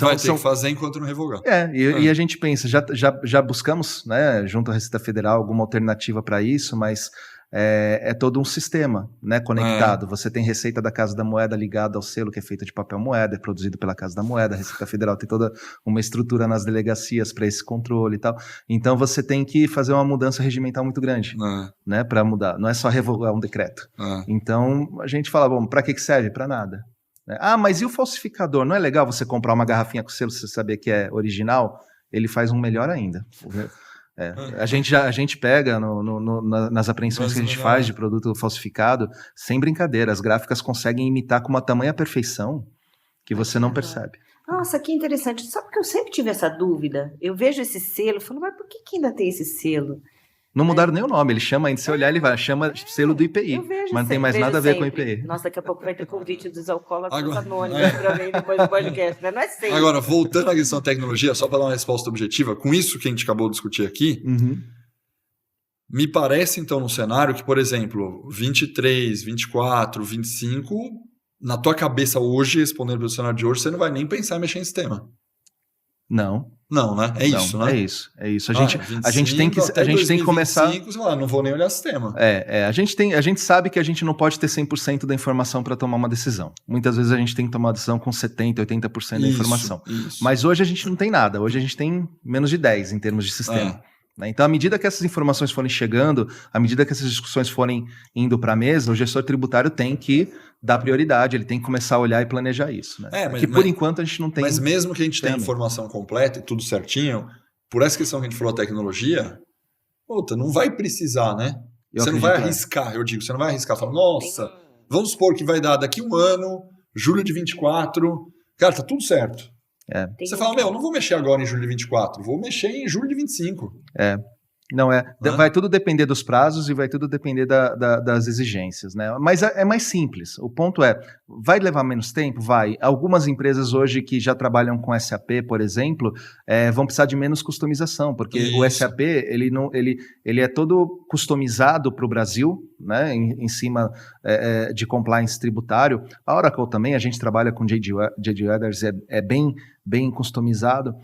vai ter que fazer enquanto não revogar. E a gente pensa, já buscamos, né, junto à Receita Federal, alguma alternativa para isso, mas é todo um sistema, né, conectado. Você tem Receita da Casa da Moeda ligada ao selo que é feito de papel moeda, é produzido pela Casa da Moeda, a Receita Federal tem toda uma estrutura nas delegacias para esse controle e tal. Então você tem que fazer uma mudança regimental muito grande, né, para mudar. Não é só revogar um decreto. Então a gente fala, bom, para que serve? Para nada. Mas e o falsificador? Não é legal você comprar uma garrafinha com selo, você saber que é original? Ele faz um melhor ainda. A gente pega nas apreensões que a gente faz de produto falsificado, sem brincadeira, as gráficas conseguem imitar com uma tamanha perfeição que você não percebe. Nossa, que interessante. Sabe que eu sempre tive essa dúvida? Eu vejo esse selo, falo, mas por que ainda tem esse selo? Não mudaram nem o nome, ele chama, se você olhar, ele chama selo do IPI, mas não tem mais nada a ver com o IPI. Nossa, daqui a pouco vai ter convite dos alcoólatras anônimos para ver depois do podcast, né? Não é sempre. Agora, voltando à questão da tecnologia, só para dar uma resposta objetiva, com isso que a gente acabou de discutir aqui, me parece, então, no cenário que, por exemplo, 23, 24, 25, na tua cabeça hoje, respondendo pelo cenário de hoje, você não vai nem pensar em mexer em sistema. Não. Não, né? É isso, né? É isso. A gente tem que começar... 2025, você fala, não vou nem olhar o sistema. A gente sabe que a gente não pode ter 100% da informação para tomar uma decisão. Muitas vezes a gente tem que tomar uma decisão com 70%, 80% da informação. Isso. Mas hoje a gente não tem nada. Hoje a gente tem menos de 10 em termos de sistema. Né? Então, à medida que essas informações forem chegando, à medida que essas discussões forem indo para a mesa, o gestor tributário tem que dar prioridade, ele tem que começar a olhar e planejar isso. Né? Porque por enquanto a gente não tem... Mas mesmo que a gente tenha informação completa e tudo certinho, por essa questão que a gente falou, a tecnologia, não vai precisar, né? Você não vai arriscar, você não vai arriscar, falar, nossa, vamos supor que vai dar daqui um ano, julho de 24, cara, tá tudo certo. Você fala, não vou mexer agora em julho de 24, vou mexer em julho de 25. Vai tudo depender dos prazos e vai tudo depender das exigências, né? Mas é mais simples. O ponto vai levar menos tempo? Vai. Algumas empresas hoje que já trabalham com SAP, por exemplo, vão precisar de menos customização, porque o SAP ele é todo customizado para o Brasil, né? Em cima de compliance tributário. A Oracle também, a gente trabalha com J.D. Edwards, é bem customizado.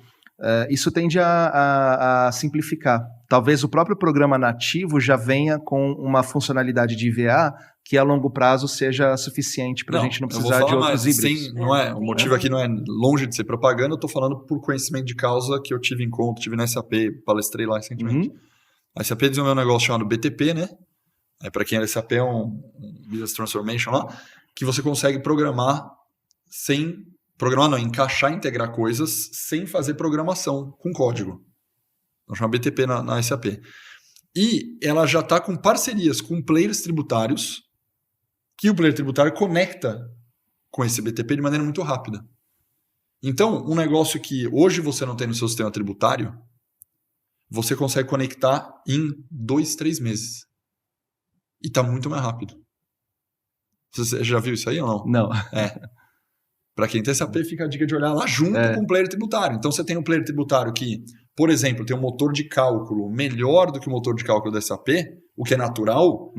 Isso tende a simplificar. Talvez o próprio programa nativo já venha com uma funcionalidade de IVA que a longo prazo seja suficiente para a gente não precisar de outros híbridos. O motivo aqui não é longe de ser propaganda, eu estou falando por conhecimento de causa que eu tive em conta, tive na SAP, palestrei lá recentemente. A SAP desenvolveu um negócio chamado BTP, né? Para quem é SAP, é um Business Transformation lá, que você consegue encaixar, integrar coisas sem fazer programação com código. Nós chamamos BTP na SAP. E ela já está com parcerias com players tributários, que o player tributário conecta com esse BTP de maneira muito rápida. Então, um negócio que hoje você não tem no seu sistema tributário, você consegue conectar em 2, 3 meses. E está muito mais rápido. Você já viu isso aí ou não? Não. Para quem tem SAP, fica a dica de olhar lá junto com o player tributário. Então, você tem um player tributário que, por exemplo, tem um motor de cálculo melhor do que o motor de cálculo da SAP, o que é natural.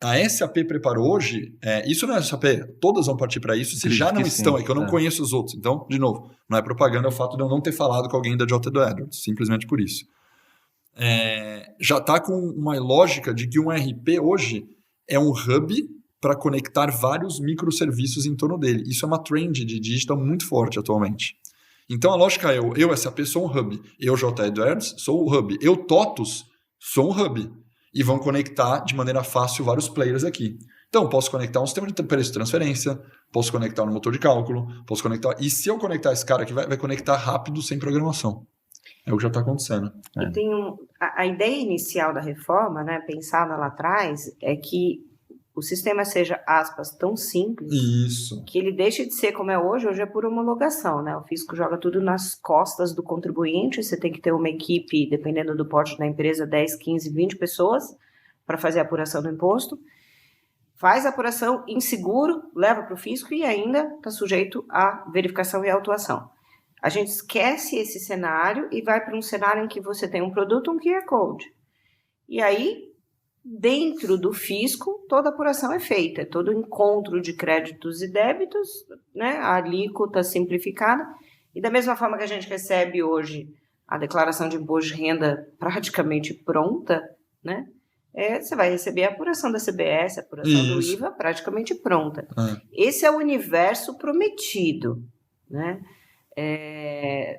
A SAP preparou hoje, isso não é SAP, todas vão partir para isso, se já não estão, é que eu não conheço os outros. Então, de novo, não é propaganda, é o fato de eu não ter falado com alguém da J.D. Edwards, simplesmente por isso. Já está com uma lógica de que um RP hoje é um hub para conectar vários microserviços em torno dele. Isso é uma trend de digital muito forte atualmente. Então a lógica é, eu SAP sou um hub, eu J.D. Edwards sou o hub, eu TOTUS sou um hub. E vão conectar de maneira fácil vários players aqui. Então posso conectar um sistema de preço de transferência, posso conectar um motor de cálculo, posso conectar... E se eu conectar esse cara aqui, vai conectar rápido sem programação. É o que já está acontecendo. E tem a ideia inicial da reforma, né, pensada lá atrás, é que o sistema seja, aspas, tão simples que ele deixe de ser como é hoje é por homologação, né? O fisco joga tudo nas costas do contribuinte, você tem que ter uma equipe, dependendo do porte da empresa, 10, 15, 20 pessoas para fazer a apuração do imposto, faz a apuração inseguro, leva para o fisco e ainda está sujeito à verificação e autuação. A gente esquece esse cenário e vai para um cenário em que você tem um produto, um QR Code. E aí, dentro do fisco, toda apuração é feita, todo encontro de créditos e débitos, né, a alíquota simplificada, e da mesma forma que a gente recebe hoje a declaração de imposto de renda praticamente pronta, né, você vai receber a apuração da CBS, a apuração do IVA praticamente pronta. Esse é o universo prometido, né?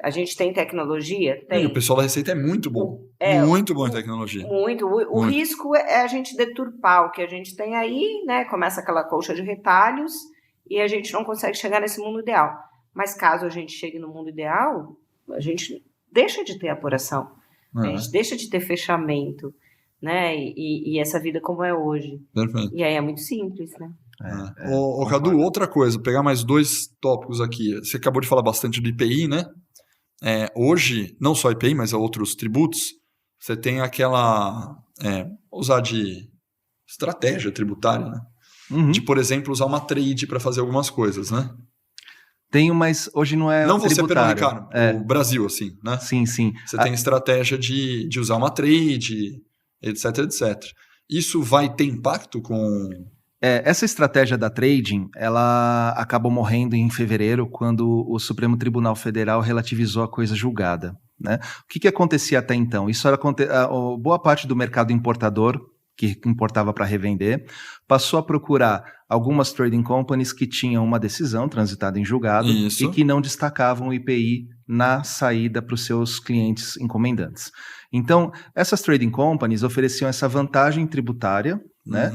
A gente tem tecnologia? Tem. E o pessoal da Receita é muito bom. Muito bom em tecnologia. Muito. O risco é a gente deturpar o que a gente tem aí, né? Começa aquela colcha de retalhos e a gente não consegue chegar nesse mundo ideal. Mas caso a gente chegue no mundo ideal, a gente deixa de ter apuração. A gente deixa de ter fechamento, né? E essa vida como é hoje. Perfeito. E aí é muito simples, né? Cadu, outra coisa, pegar mais 2 tópicos aqui. Você acabou de falar bastante do IPI, né? Hoje, não só IPI, mas outros tributos, você tem aquela... usar de estratégia tributária, né? De, por exemplo, usar uma trade para fazer algumas coisas, né? Tenho, mas hoje não é não tributário. Não você, Pernambucano, o Brasil, assim, né? Sim. Você tem estratégia de usar uma trade, etc, etc. Isso vai ter impacto com... Essa estratégia da trading, ela acabou morrendo em fevereiro, quando o Supremo Tribunal Federal relativizou a coisa julgada. né? O que acontecia até então? Isso era boa parte do mercado importador, que importava para revender, passou a procurar algumas trading companies que tinham uma decisão transitada em julgado e que não destacavam o IPI na saída para os seus clientes encomendantes. Então, essas trading companies ofereciam essa vantagem tributária, né?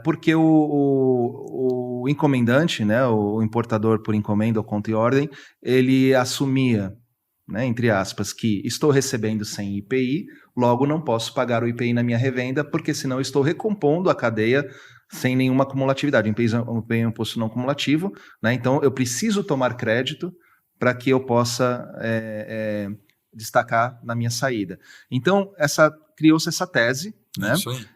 Porque o encomendante, né, o importador por encomenda ou conta e ordem, ele assumia, né, entre aspas, que estou recebendo sem IPI, logo não posso pagar o IPI na minha revenda, porque senão estou recompondo a cadeia sem nenhuma cumulatividade. O IPI é um imposto não cumulativo, né? Então eu preciso tomar crédito para que eu possa destacar na minha saída. Então criou-se essa tese, né?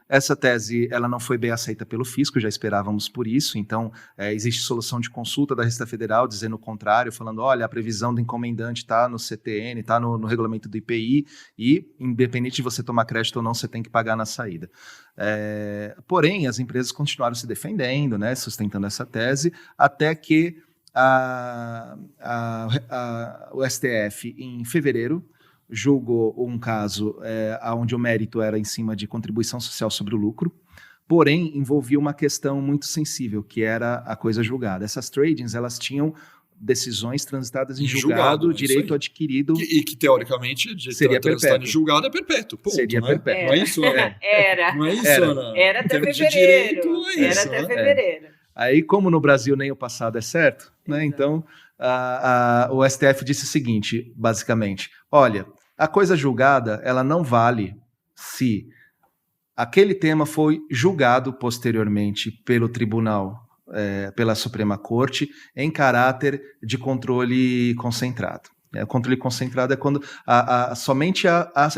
Essa tese ela não foi bem aceita pelo fisco, já esperávamos por isso. Então existe solução de consulta da Receita Federal dizendo o contrário, falando, olha, a previsão do encomendante está no CTN, está no regulamento do IPI e independente de você tomar crédito ou não, você tem que pagar na saída. Porém, as empresas continuaram se defendendo, né, sustentando essa tese, até que o STF, em fevereiro, julgou um caso onde o mérito era em cima de contribuição social sobre o lucro, porém envolvia uma questão muito sensível, que era a coisa julgada. Essas tradings, elas tinham decisões transitadas em julgado, direito adquirido. E que teoricamente, seria perpétuo. Em julgado é perpétuo. Ponto, seria perpétuo. Não é isso, Ana? Era. Não é isso, Ana? Era até fevereiro. Direito, Era até fevereiro. Aí, como no Brasil nem o passado é certo, né? Então o STF disse o seguinte, basicamente, olha, a coisa julgada, ela não vale se aquele tema foi julgado posteriormente pelo tribunal, pela Suprema Corte, em caráter de controle concentrado. O controle concentrado é quando somente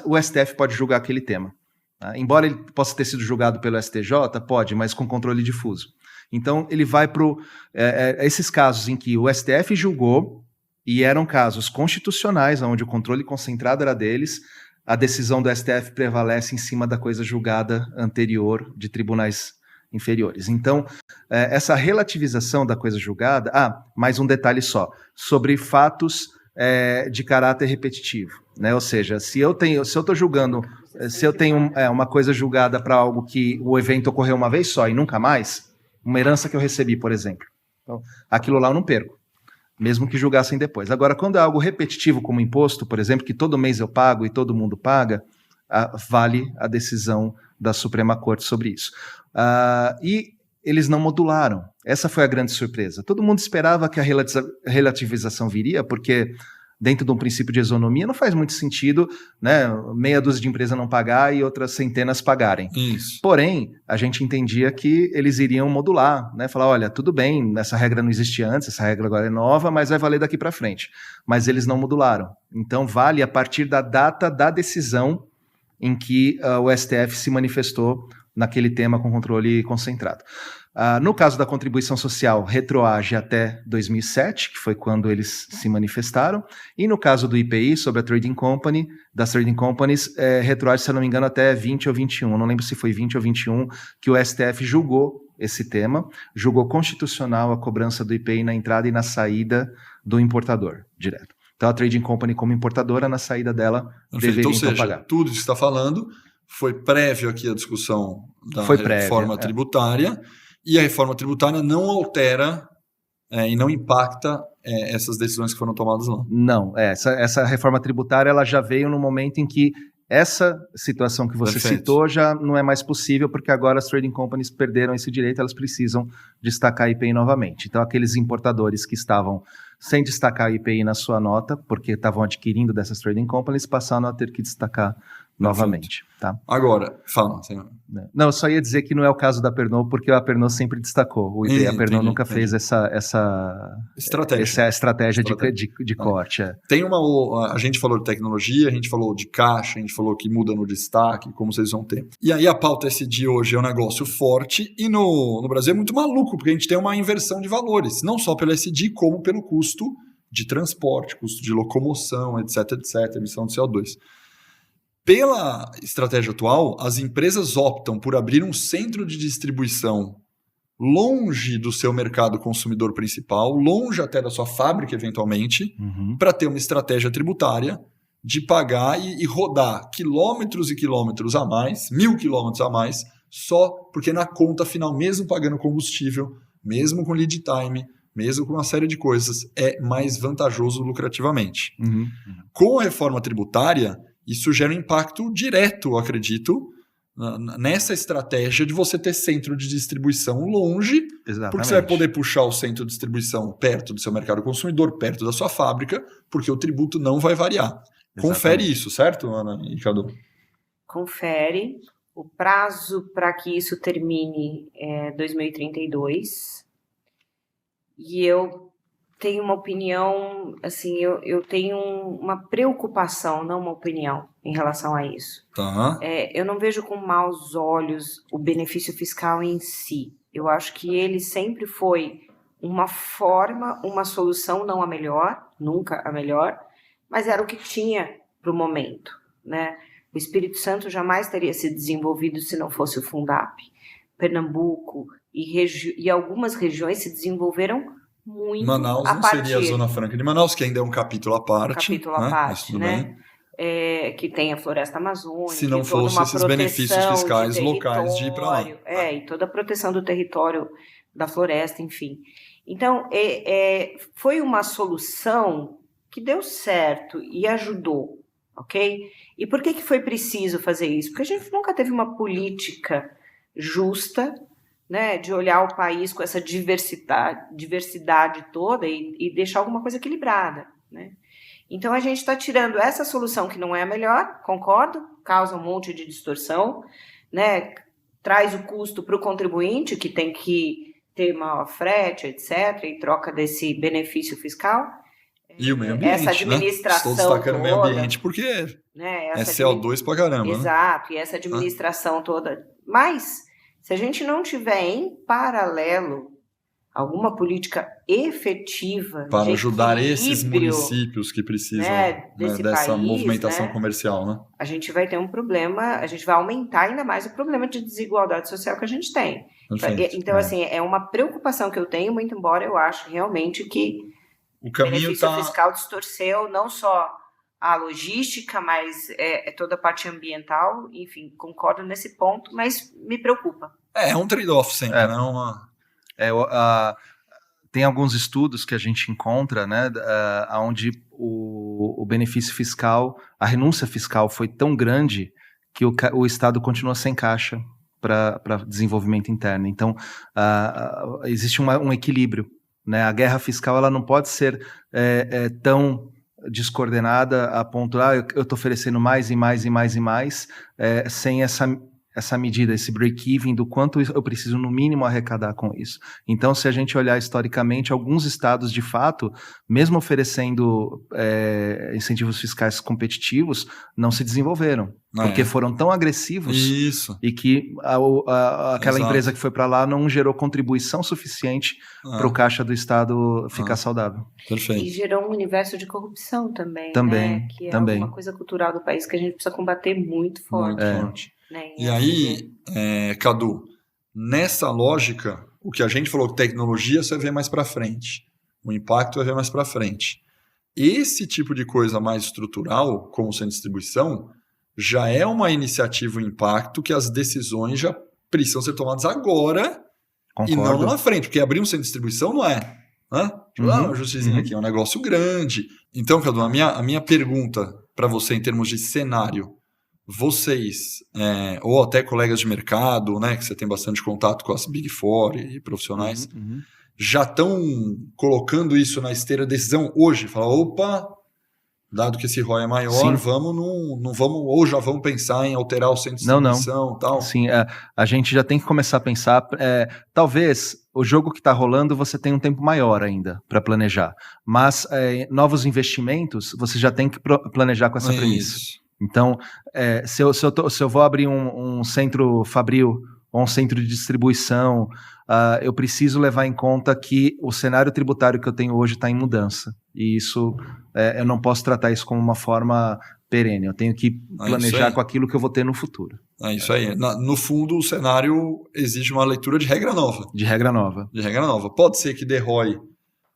o STF pode julgar aquele tema. Tá? Embora ele possa ter sido julgado pelo STJ, pode, mas com controle difuso. Então, ele vai para esses casos em que o STF julgou, e eram casos constitucionais, onde o controle concentrado era deles, a decisão do STF prevalece em cima da coisa julgada anterior de tribunais inferiores. Então, essa relativização da coisa julgada... mais um detalhe só, sobre fatos de caráter repetitivo, né? Ou seja, se eu estou julgando, se eu tenho uma coisa julgada para algo que o evento ocorreu uma vez só e nunca mais, uma herança que eu recebi, por exemplo, então, aquilo lá eu não perco, mesmo que julgassem depois. Agora, quando é algo repetitivo como imposto, por exemplo, que todo mês eu pago e todo mundo paga, vale a decisão da Suprema Corte sobre isso. E eles não modularam. Essa foi a grande surpresa. Todo mundo esperava que a relativização viria, porque dentro de um princípio de isonomia não faz muito sentido, né, meia dúzia de empresas não pagar e outras centenas pagarem. Isso. Porém, a gente entendia que eles iriam modular, né, falar, olha, tudo bem, essa regra não existia antes, essa regra agora é nova, mas vai valer daqui para frente. Mas eles não modularam. Então, vale a partir da data da decisão em que o STF se manifestou naquele tema com controle concentrado. No caso da contribuição social, retroage até 2007, que foi quando eles se manifestaram, e no caso do IPI, sobre a trading company, das trading companies, retroage, se eu não me engano, até 20 ou 21, não lembro se foi 20 ou 21, que o STF julgou esse tema, julgou constitucional a cobrança do IPI na entrada e na saída do importador, direto. Então a trading company como importadora, na saída dela, deveria então pagar. Tudo isso que você está falando foi prévio aqui à discussão da reforma tributária, e a reforma tributária não altera e não impacta essas decisões que foram tomadas lá. Não, essa reforma tributária ela já veio no momento em que essa situação que você citou já não é mais possível, porque agora as trading companies perderam esse direito, elas precisam destacar IPI novamente. Então, aqueles importadores que estavam sem destacar IPI na sua nota, porque estavam adquirindo dessas trading companies, passaram a ter que destacar novamente. Tá? Agora, fala, senhor. Não, eu só ia dizer que não é o caso da Pernod, porque a Pernod sempre destacou. O IPI, a Pernod nunca fez essa estratégia de corte. Tem a gente falou de tecnologia, a gente falou de caixa, a gente falou que muda no destaque, como vocês vão ter. E aí a pauta SD hoje é um negócio forte, e no Brasil é muito maluco, porque a gente tem uma inversão de valores, não só pelo SD, como pelo custo de transporte, custo de locomoção, etc, emissão de CO2. Pela estratégia atual, as empresas optam por abrir um centro de distribuição longe do seu mercado consumidor principal, longe até da sua fábrica, eventualmente, para ter uma estratégia tributária de pagar e rodar quilômetros e quilômetros a mais, 1.000 quilômetros a mais, só porque na conta final, mesmo pagando combustível, mesmo com lead time, mesmo com uma série de coisas, é mais vantajoso lucrativamente. Com a reforma tributária, isso gera um impacto direto, acredito, nessa estratégia de você ter centro de distribuição longe, Exatamente. Porque você vai poder puxar o centro de distribuição perto do seu mercado consumidor, perto da sua fábrica, porque o tributo não vai variar. Exatamente. Confere isso, certo, Ana e Cadu? Confere. O prazo para que isso termine é 2032. E eu tenho uma opinião, assim, eu tenho uma preocupação, não uma opinião, em relação a isso. Tá. Eu não vejo com maus olhos o benefício fiscal em si. Eu acho que ele sempre foi uma forma, uma solução, não a melhor, nunca a melhor, mas era o que tinha para o momento, né? O Espírito Santo jamais teria se desenvolvido se não fosse o Fundap. Pernambuco e algumas regiões se desenvolveram muito. Manaus não seria a Zona Franca de Manaus, que ainda é um capítulo à parte. Né? Que tem a floresta amazônica. Se não fosse esses benefícios fiscais locais de ir para lá. E toda a proteção do território, da floresta, enfim. Então, foi uma solução que deu certo e ajudou, ok? E por que foi preciso fazer isso? Porque a gente nunca teve uma política justa, né, de olhar o país com essa diversidade toda e deixar alguma coisa equilibrada, né? Então, a gente está tirando essa solução que não é a melhor, concordo, causa um monte de distorção, né? Traz o custo para o contribuinte, que tem que ter maior frete, etc., em troca desse benefício fiscal. E o meio ambiente, essa administração, né? Estou destacando o meio ambiente porque é CO2 pra caramba. Exato, né? E essa administração toda. Mas, se a gente não tiver em paralelo alguma política efetiva para de ajudar esses municípios que precisam, né, dessa país, movimentação, né, comercial, né? A gente vai ter um problema, a gente vai aumentar ainda mais o problema de desigualdade social que a gente tem. Perfeito. Então, assim, é uma preocupação que eu tenho, muito embora eu acho realmente que o benefício fiscal distorceu não só a logística, mas toda a parte ambiental, enfim, concordo nesse ponto, mas me preocupa. É um trade-off sempre, né? Tem alguns estudos que a gente encontra, né, onde o benefício fiscal, a renúncia fiscal foi tão grande que o Estado continua sem caixa para desenvolvimento interno. Então, existe um equilíbrio, né? A guerra fiscal ela não pode ser tão descoordenada a ponto, eu estou oferecendo mais e mais e mais e mais, sem essa medida, esse break-even do quanto eu preciso no mínimo arrecadar com isso. Então, se a gente olhar historicamente, alguns estados, de fato, mesmo oferecendo incentivos fiscais competitivos, não se desenvolveram, porque foram tão agressivos e que aquela empresa que foi para lá não gerou contribuição suficiente para o caixa do estado ficar saudável. Perfeito. E gerou um universo de corrupção também, né? Que é uma coisa cultural do país que a gente precisa combater muito forte. Muito forte. E aí, Cadu, nessa lógica, o que a gente falou que tecnologia você vê mais para frente, o impacto vai ver mais para frente. Esse tipo de coisa mais estrutural, como centro de distribuição, já é uma iniciativa, um impacto que as decisões já precisam ser tomadas agora. Concordo. E não lá na frente, porque abrir um centro de distribuição não é. Uma justicinha aqui, é um negócio grande. Então, Cadu, a minha pergunta para você em termos de cenário, vocês, ou até colegas de mercado, né, que você tem bastante contato com as Big Four e profissionais, já estão colocando isso na esteira de decisão hoje? Fala, opa, dado que esse ROI é maior, não vamos, ou já vamos pensar em alterar o centro de distribuição e tal? Sim, a gente já tem que começar a pensar, talvez o jogo que está rolando você tem um tempo maior ainda para planejar, mas novos investimentos você já tem que planejar com essa premissa. Então, se eu vou abrir um centro fabril ou um centro de distribuição, eu preciso levar em conta que o cenário tributário que eu tenho hoje está em mudança. E isso, eu não posso tratar isso como uma forma perene. Eu tenho que planejar com aquilo que eu vou ter no futuro. É isso aí. No fundo, o cenário exige uma leitura de regra nova. De regra nova. Pode ser que dê ROI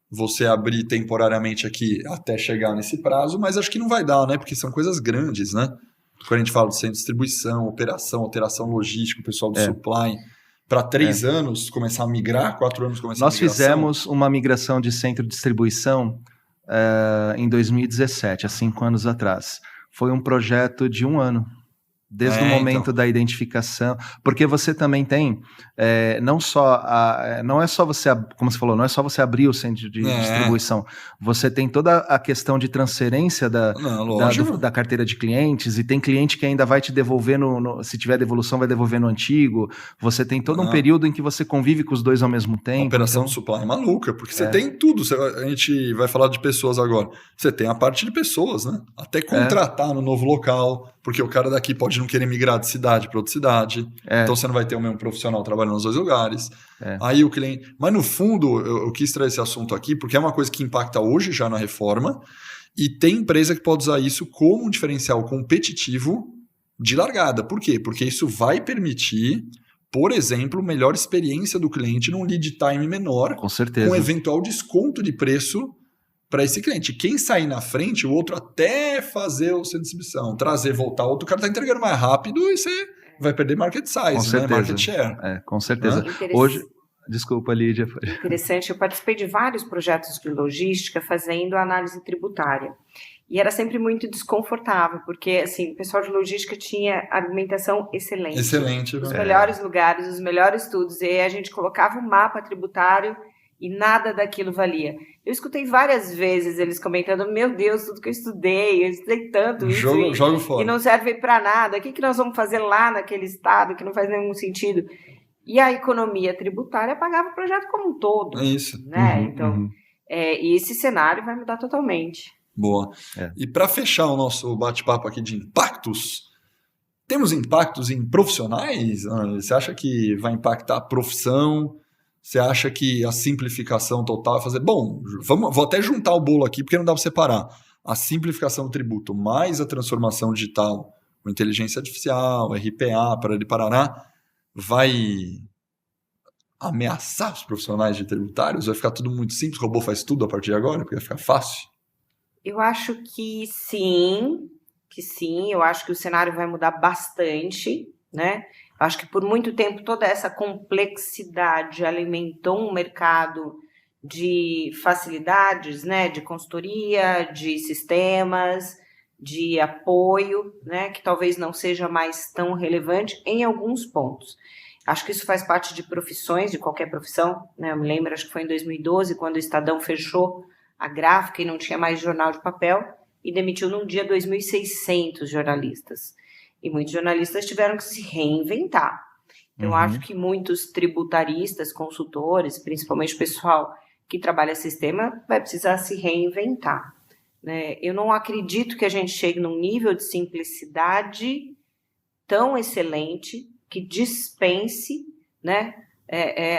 você abrir temporariamente aqui até chegar nesse prazo, mas acho que não vai dar, né? Porque são coisas grandes, né? Quando a gente fala de centro de distribuição, operação, alteração logística, o pessoal do supply, para 3 anos começar a migrar, 4 anos começar a migração. Nós fizemos uma migração de centro de distribuição em 2017, há 5 anos atrás. Foi um projeto de 1 ano. Desde o momento da identificação, porque você também tem, não é só você, como você falou, não é só você abrir o centro de distribuição, você tem toda a questão de transferência da carteira de clientes, e tem cliente que ainda vai te devolver, se tiver devolução, vai devolver no antigo, você tem todo um período em que você convive com os dois ao mesmo tempo. A operação de supply é maluca, porque você tem tudo, a gente vai falar de pessoas agora, você tem a parte de pessoas, né? Até contratar no novo local, porque o cara daqui pode não querer migrar de cidade para outra cidade. Então você não vai ter o mesmo profissional trabalhando nos 2 lugares. Aí o cliente... Mas no fundo, eu quis trazer esse assunto aqui, porque é uma coisa que impacta hoje já na reforma, e tem empresa que pode usar isso como um diferencial competitivo de largada. Por quê? Porque isso vai permitir, por exemplo, melhor experiência do cliente num lead time menor, com certeza, com eventual desconto de preço para esse cliente. Quem sair na frente, o outro até fazer o centro de distribuição, trazer, voltar, outro cara está entregando mais rápido e você vai perder market size, né? Market share. Com certeza. Hoje, desculpa, Lídia. Interessante, eu participei de vários projetos de logística fazendo análise tributária. E era sempre muito desconfortável, porque assim, o pessoal de logística tinha alimentação excelente. Excelente. Os melhores lugares, os melhores estudos. E aí a gente colocava um mapa tributário e nada daquilo valia. Eu escutei várias vezes eles comentando, meu Deus, tudo que eu estudei tanto isso jogo fora. E não serve para nada. O que nós vamos fazer lá naquele estado que não faz nenhum sentido? E a economia tributária pagava o projeto como um todo. É isso. Né? E esse cenário vai mudar totalmente. Boa. E para fechar o nosso bate-papo aqui de impactos, temos impactos em profissionais? Você acha que vai impactar a profissão? Você acha que a simplificação total vai fazer... Bom, vou até juntar o bolo aqui, porque não dá para separar. A simplificação do tributo mais a transformação digital, com inteligência artificial, RPA, Parará, vai ameaçar os profissionais de tributários? Vai ficar tudo muito simples? O robô faz tudo a partir de agora? Porque vai ficar fácil? Eu acho que sim. Eu acho que o cenário vai mudar bastante, né? Eu acho que por muito tempo toda essa complexidade alimentou um mercado de facilidades, né? De consultoria, de sistemas, de apoio, né? Que talvez não seja mais tão relevante em alguns pontos. Acho que isso faz parte de profissões, de qualquer profissão, né? Eu me lembro, acho que foi em 2012, quando o Estadão fechou a gráfica e não tinha mais jornal de papel e demitiu num dia 2.600 jornalistas. E muitos jornalistas tiveram que se reinventar. Então, acho que muitos tributaristas, consultores, principalmente o pessoal que trabalha sistema, vai precisar se reinventar. Né? Eu não acredito que a gente chegue num nível de simplicidade tão excelente que dispense, né,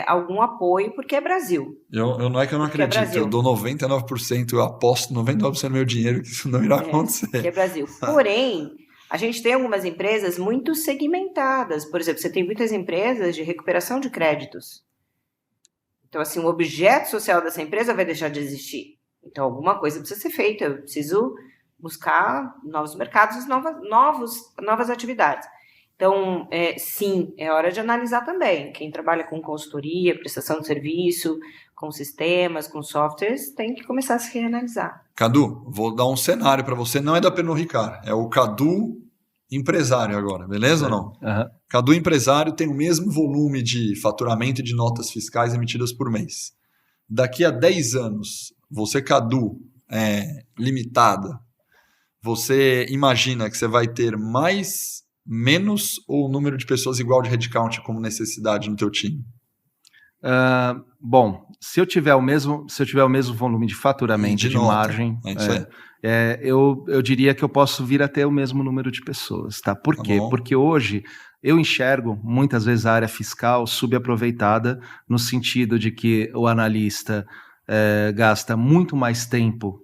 algum apoio, porque é Brasil. Eu não é que eu não acredito, eu dou 99%, eu aposto 99% do meu dinheiro que isso não irá acontecer. Porque é Brasil. Porém, a gente tem algumas empresas muito segmentadas. Por exemplo, você tem muitas empresas de recuperação de créditos. Então, assim, o objeto social dessa empresa vai deixar de existir. Então, alguma coisa precisa ser feita. Eu preciso buscar novos mercados, novas atividades. Então, sim, é hora de analisar também. Quem trabalha com consultoria, prestação de serviço, com sistemas, com softwares, tem que começar a se reanalisar. Cadu, vou dar um cenário para você. Não é da Pernod Ricard, é o Cadu empresário agora, beleza ou não? Cadu empresário tem o mesmo volume de faturamento e de notas fiscais emitidas por mês. Daqui a 10 anos, você, Cadu, limitada, você imagina que você vai ter menos ou o número de pessoas igual de headcount como necessidade no teu time? Bom, se eu tiver o mesmo volume de faturamento, de margem, eu diria que eu posso vir a ter o mesmo número de pessoas, tá? Por quê? Porque hoje eu enxergo muitas vezes a área fiscal subaproveitada, no sentido de que o analista gasta muito mais tempo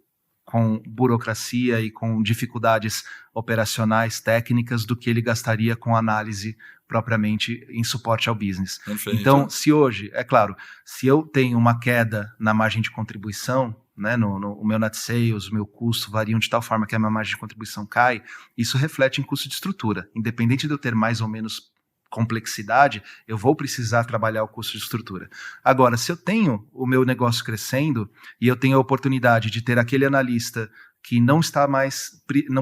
com burocracia e com dificuldades operacionais, técnicas, do que ele gastaria com análise propriamente em suporte ao business. Perfeito. Então, se hoje, é claro, se eu tenho uma queda na margem de contribuição, né, o meu net sales, o meu custo variam de tal forma que a minha margem de contribuição cai, isso reflete em custo de estrutura. Independente de eu ter mais ou menos complexidade, eu vou precisar trabalhar o custo de estrutura. Agora, se eu tenho o meu negócio crescendo e eu tenho a oportunidade de ter aquele analista que não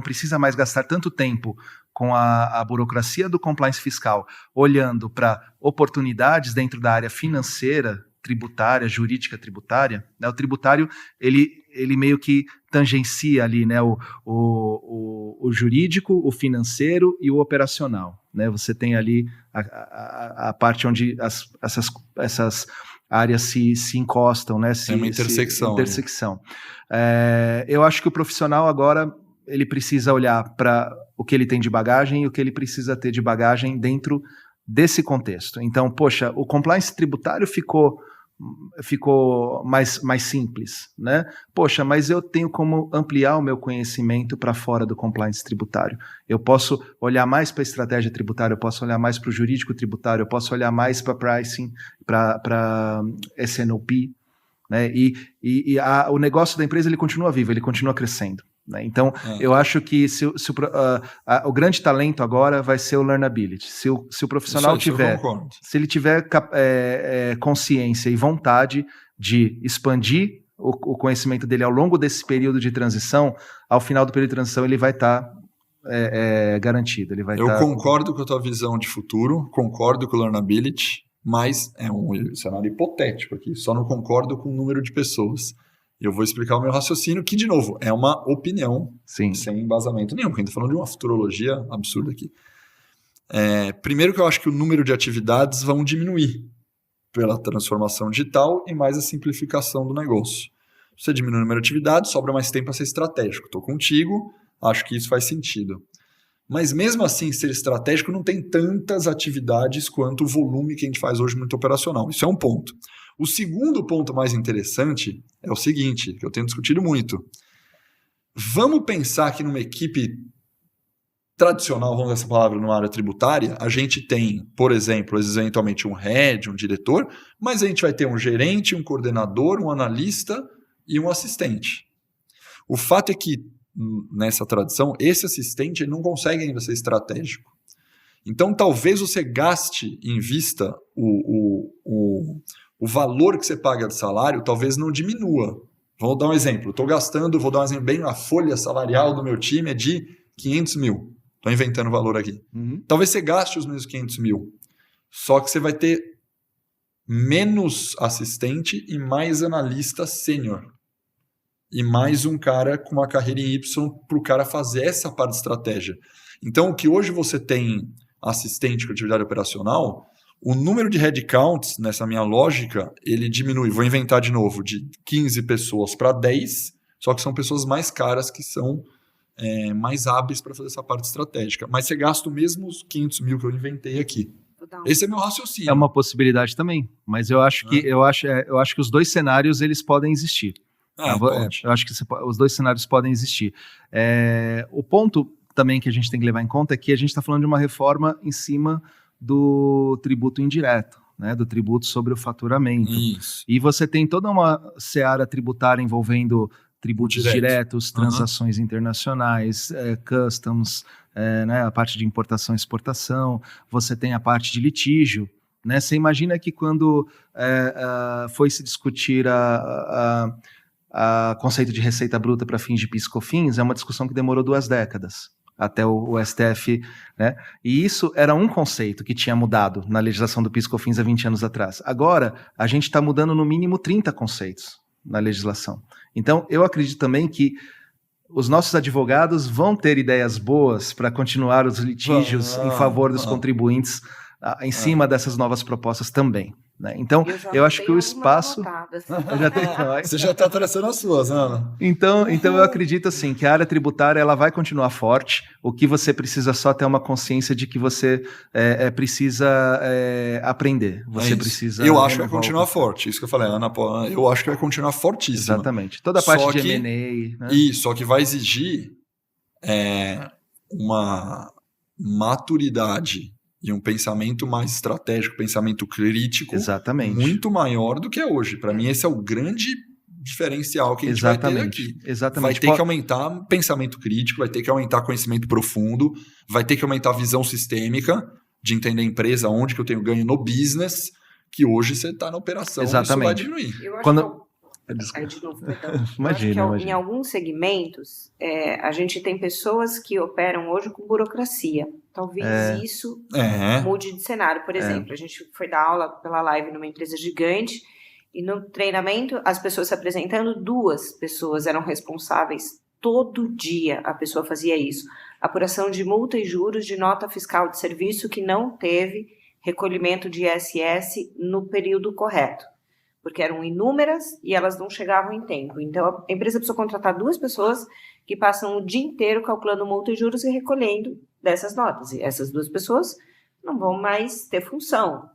precisa mais gastar tanto tempo com a burocracia do compliance fiscal, olhando para oportunidades dentro da área financeira, tributária, jurídica tributária, né? O tributário, ele meio que tangencia ali, né, o jurídico, o financeiro e o operacional, né? Você tem ali a parte onde essas áreas se encostam, né? Tem uma intersecção. Eu acho que o profissional agora ele precisa olhar para o que ele tem de bagagem e o que ele precisa ter de bagagem dentro desse contexto. Então, poxa, o compliance tributário ficou mais simples, né? Poxa, mas eu tenho como ampliar o meu conhecimento para fora do compliance tributário. Eu posso olhar mais para a estratégia tributária, eu posso olhar mais para o jurídico tributário, eu posso olhar mais para pricing, para SNOP, né? O negócio da empresa ele continua vivo, ele continua crescendo. Então, eu acho que o grande talento agora vai ser o learnability. Se o profissional se ele tiver consciência e vontade de expandir o conhecimento dele ao longo desse período de transição, ao final do período de transição ele vai estar garantido. Eu concordo com a tua visão de futuro, concordo com o learnability, mas é um cenário hipotético aqui, só não concordo com o número de pessoas. Eu vou explicar o meu raciocínio, que, de novo, é uma opinião. Sim. Sem embasamento nenhum, porque a gente está falando de uma futurologia absurda aqui. Primeiro que eu acho que o número de atividades vão diminuir pela transformação digital e mais a simplificação do negócio. Você diminui o número de atividades, sobra mais tempo a ser estratégico. Estou contigo, acho que isso faz sentido. Mas mesmo assim, ser estratégico não tem tantas atividades quanto o volume que a gente faz hoje muito operacional. Isso é um ponto. O segundo ponto mais interessante é o seguinte, que eu tenho discutido muito. Vamos pensar que numa equipe tradicional, vamos usar essa palavra, numa área tributária, a gente tem, por exemplo, eventualmente um head, um diretor, mas a gente vai ter um gerente, um coordenador, um analista e um assistente. O fato é que, nessa tradição, esse assistente ele não consegue ainda ser estratégico. Então, talvez você gaste, invista o valor que você paga de salário, talvez não diminua. Vou dar um exemplo. Vou dar um exemplo bem, a folha salarial do meu time é de 500 mil. Estou inventando o valor aqui. Uhum. Talvez você gaste os mesmos 500 mil. Só que você vai ter menos assistente e mais analista sênior. E mais um cara com uma carreira em Y para o cara fazer essa parte de estratégia. Então, o que hoje você tem assistente com atividade operacional, o número de headcounts, nessa minha lógica, ele diminui. Vou inventar de novo, de 15 pessoas para 10, só que são pessoas mais caras que são mais hábeis para fazer essa parte estratégica. Mas você gasta o mesmo 500 mil que eu inventei aqui. Esse é meu raciocínio. É uma possibilidade também, mas eu acho que os dois cenários eles podem existir. Eu acho que os dois cenários podem existir. O ponto também que a gente tem que levar em conta é que a gente está falando de uma reforma em cima do tributo indireto, né, do tributo sobre o faturamento. Isso. E você tem toda uma seara tributária envolvendo tributos diretos, transações internacionais, customs, né, a parte de importação e exportação, você tem a parte de litígio. Né? Você imagina que quando foi se discutir a conceito de receita bruta para fins de PIS e COFINS, é uma discussão que demorou 2 décadas. Até o STF, né? E isso era um conceito que tinha mudado na legislação do PIS e COFINS há 20 anos atrás. Agora, a gente está mudando no mínimo 30 conceitos na legislação. Então, eu acredito também que os nossos advogados vão ter ideias boas para continuar os litígios em favor dos contribuintes em cima dessas novas propostas também. Né? Então, eu acho que o espaço... Você já está traçando as suas, Ana. Então, eu acredito assim, que a área tributária ela vai continuar forte. O que você precisa só ter uma consciência de que você precisa aprender. Você precisa... Eu acho que vai continuar forte. Isso que eu falei, Ana, eu acho que vai continuar fortíssima. Exatamente. Toda a parte de M&A. Né? Só que vai exigir uma maturidade e um pensamento mais estratégico, pensamento crítico, exatamente, muito maior do que é hoje. Para mim, esse é o grande diferencial que a gente vai ter aqui. Exatamente. Vai ter que aumentar pensamento crítico, vai ter que aumentar conhecimento profundo, vai ter que aumentar visão sistêmica, de entender a empresa, onde que eu tenho ganho no business, que hoje você está na operação, exatamente, isso vai diminuir. Eu acho de novo, imagina. Em alguns segmentos, a gente tem pessoas que operam hoje com burocracia. Talvez isso mude de cenário. Por exemplo, a gente foi dar aula pela live numa empresa gigante e no treinamento, as pessoas se apresentando, 2 pessoas eram responsáveis. Todo dia a pessoa fazia isso. Apuração de multa e juros de nota fiscal de serviço que não teve recolhimento de ISS no período correto. Porque eram inúmeras e elas não chegavam em tempo. Então, a empresa precisou contratar 2 pessoas que passam o dia inteiro calculando multa e juros e recolhendo dessas notas. E essas 2 pessoas não vão mais ter função.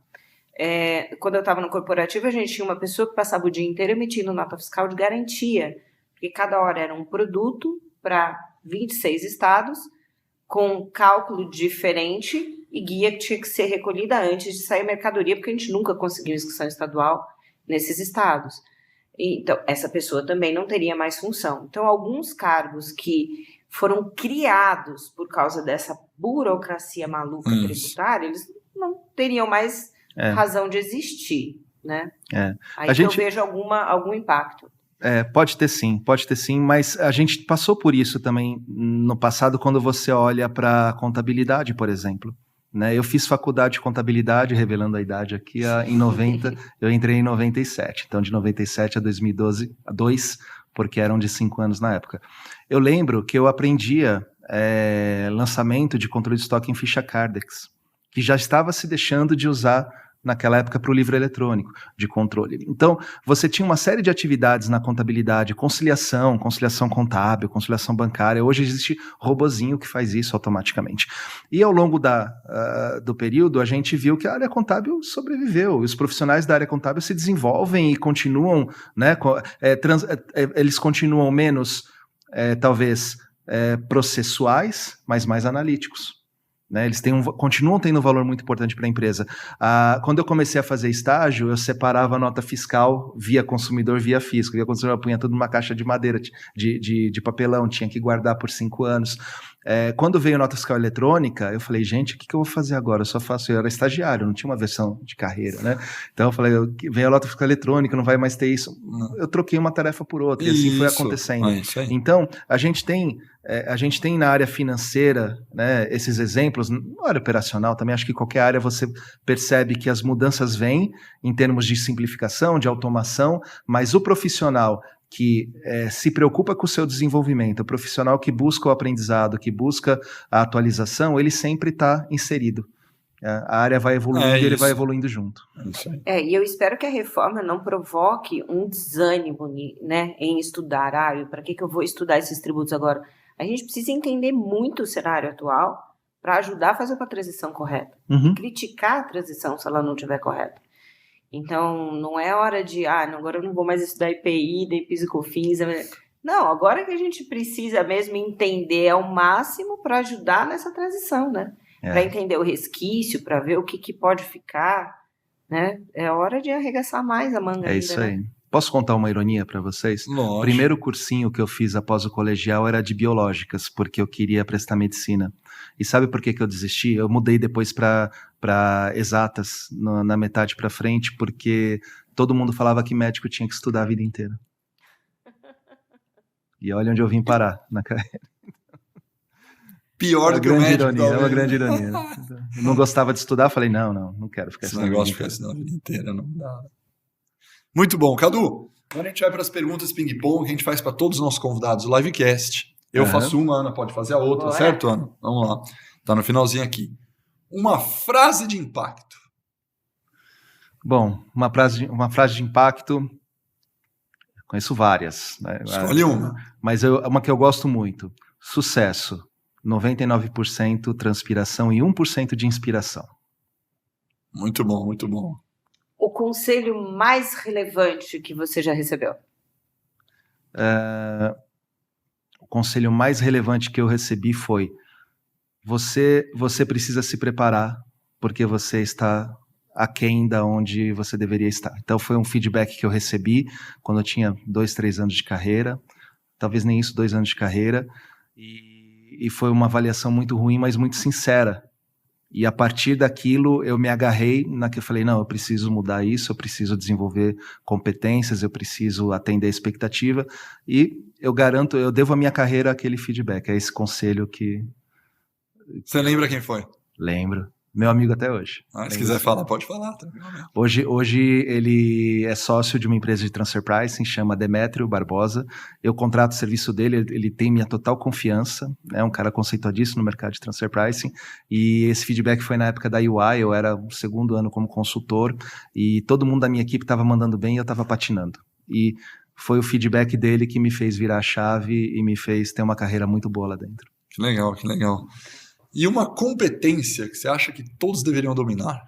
Quando eu estava no corporativo, a gente tinha uma pessoa que passava o dia inteiro emitindo nota fiscal de garantia, porque cada hora era um produto para 26 estados, com cálculo diferente e guia que tinha que ser recolhida antes de sair mercadoria, porque a gente nunca conseguiu inscrição estadual nesses estados. Então, essa pessoa também não teria mais função. Então, alguns cargos que foram criados por causa dessa burocracia maluca tributária, eles não teriam mais razão de existir, né? Aí eu vejo algum impacto. Pode ter sim, mas a gente passou por isso também no passado, quando você olha para contabilidade, por exemplo. Né, eu fiz faculdade de contabilidade, revelando a idade aqui, em 90, eu entrei em 97, então de 97 a 2012, porque eram de 5 anos na época. Eu lembro que eu aprendia lançamento de controle de estoque em ficha Cardex, que já estava se deixando de usar naquela época para o livro eletrônico de controle. Então, você tinha uma série de atividades na contabilidade, conciliação contábil, conciliação bancária. Hoje existe robozinho que faz isso automaticamente. E ao longo do período, a gente viu que a área contábil sobreviveu. Os profissionais da área contábil se desenvolvem e continuam, né, eles continuam menos, talvez, processuais, mas mais analíticos. Né, eles continuam tendo um valor muito importante para a empresa. Quando eu comecei a fazer estágio, eu separava a nota fiscal via consumidor, via fisco. Via consumidor, eu punha tudo numa caixa de madeira, de papelão, tinha que guardar por 5 anos. Quando veio a nota fiscal eletrônica, eu falei, gente, o que eu vou fazer agora? Eu era estagiário, não tinha uma versão de carreira, né? Então eu falei, veio a nota fiscal eletrônica, não vai mais ter isso. Eu troquei uma tarefa por outra, e assim foi acontecendo. Então, a gente tem na área financeira, né, esses exemplos, na área operacional também, acho que qualquer área você percebe que as mudanças vêm em termos de simplificação, de automação, mas o profissional que se preocupa com o seu desenvolvimento, o profissional que busca o aprendizado, que busca a atualização, ele sempre está inserido. A área vai evoluindo e ele vai evoluindo junto. E eu espero que a reforma não provoque um desânimo, né, em estudar. Para que eu vou estudar esses tributos agora? A gente precisa entender muito o cenário atual para ajudar a fazer uma transição correta. Criticar a transição se ela não estiver correta. Então, não é hora de, agora eu não vou mais estudar IPI, daí PIS e COFINS. Não, agora que a gente precisa mesmo entender ao máximo para ajudar nessa transição, né? Para entender o resquício, para ver o que pode ficar, né? É hora de arregaçar mais a manga. É isso aí. Né? Posso contar uma ironia para vocês? Lógico. O primeiro cursinho que eu fiz após o colegial era de biológicas, porque eu queria prestar medicina. E sabe por que eu desisti? Eu mudei depois para exatas, na metade para frente, porque todo mundo falava que médico tinha que estudar a vida inteira. E olha onde eu vim parar na carreira. Pior do que o médico. É uma grande ironia. Eu não gostava de estudar, falei, não quero ficar estudando. Esse negócio de ficar estudando a vida inteira não dá. Muito bom. Cadu, agora a gente vai para as perguntas ping-pong que a gente faz para todos os nossos convidados do Livecast. Eu faço uma, Ana pode fazer a outra, certo, Ana? Vamos lá. Tá no finalzinho aqui. uma frase de impacto. Bom, uma frase de impacto, conheço várias. Né? Escolhe uma. Mas uma que eu gosto muito. Sucesso, 99% transpiração e 1% de inspiração. Muito bom, muito bom. O conselho mais relevante que você já recebeu? O conselho mais relevante que eu recebi foi: você precisa se preparar, porque você está aquém da onde você deveria estar. Então foi um feedback que eu recebi quando eu tinha 2, 3 anos de carreira, talvez nem isso, 2 anos de carreira, e foi uma avaliação muito ruim, mas muito sincera. E a partir daquilo eu me agarrei eu falei, não, eu preciso mudar isso, eu preciso desenvolver competências, eu preciso atender a expectativa, e eu garanto, eu devo a minha carreira aquele feedback, é esse conselho que... Você lembra quem foi? Lembro. Meu amigo até hoje. Se quiser falar, pode falar. Hoje ele é sócio de uma empresa de transfer pricing, chama Demétrio Barbosa. Eu contrato o serviço dele, ele tem minha total confiança, é um cara conceituadíssimo no mercado de transfer pricing, e esse feedback foi na época da UI, eu era o 2º ano como consultor, e todo mundo da minha equipe estava mandando bem e eu estava patinando. E foi o feedback dele que me fez virar a chave e me fez ter uma carreira muito boa lá dentro. Que legal, que legal. E uma competência que você acha que todos deveriam dominar?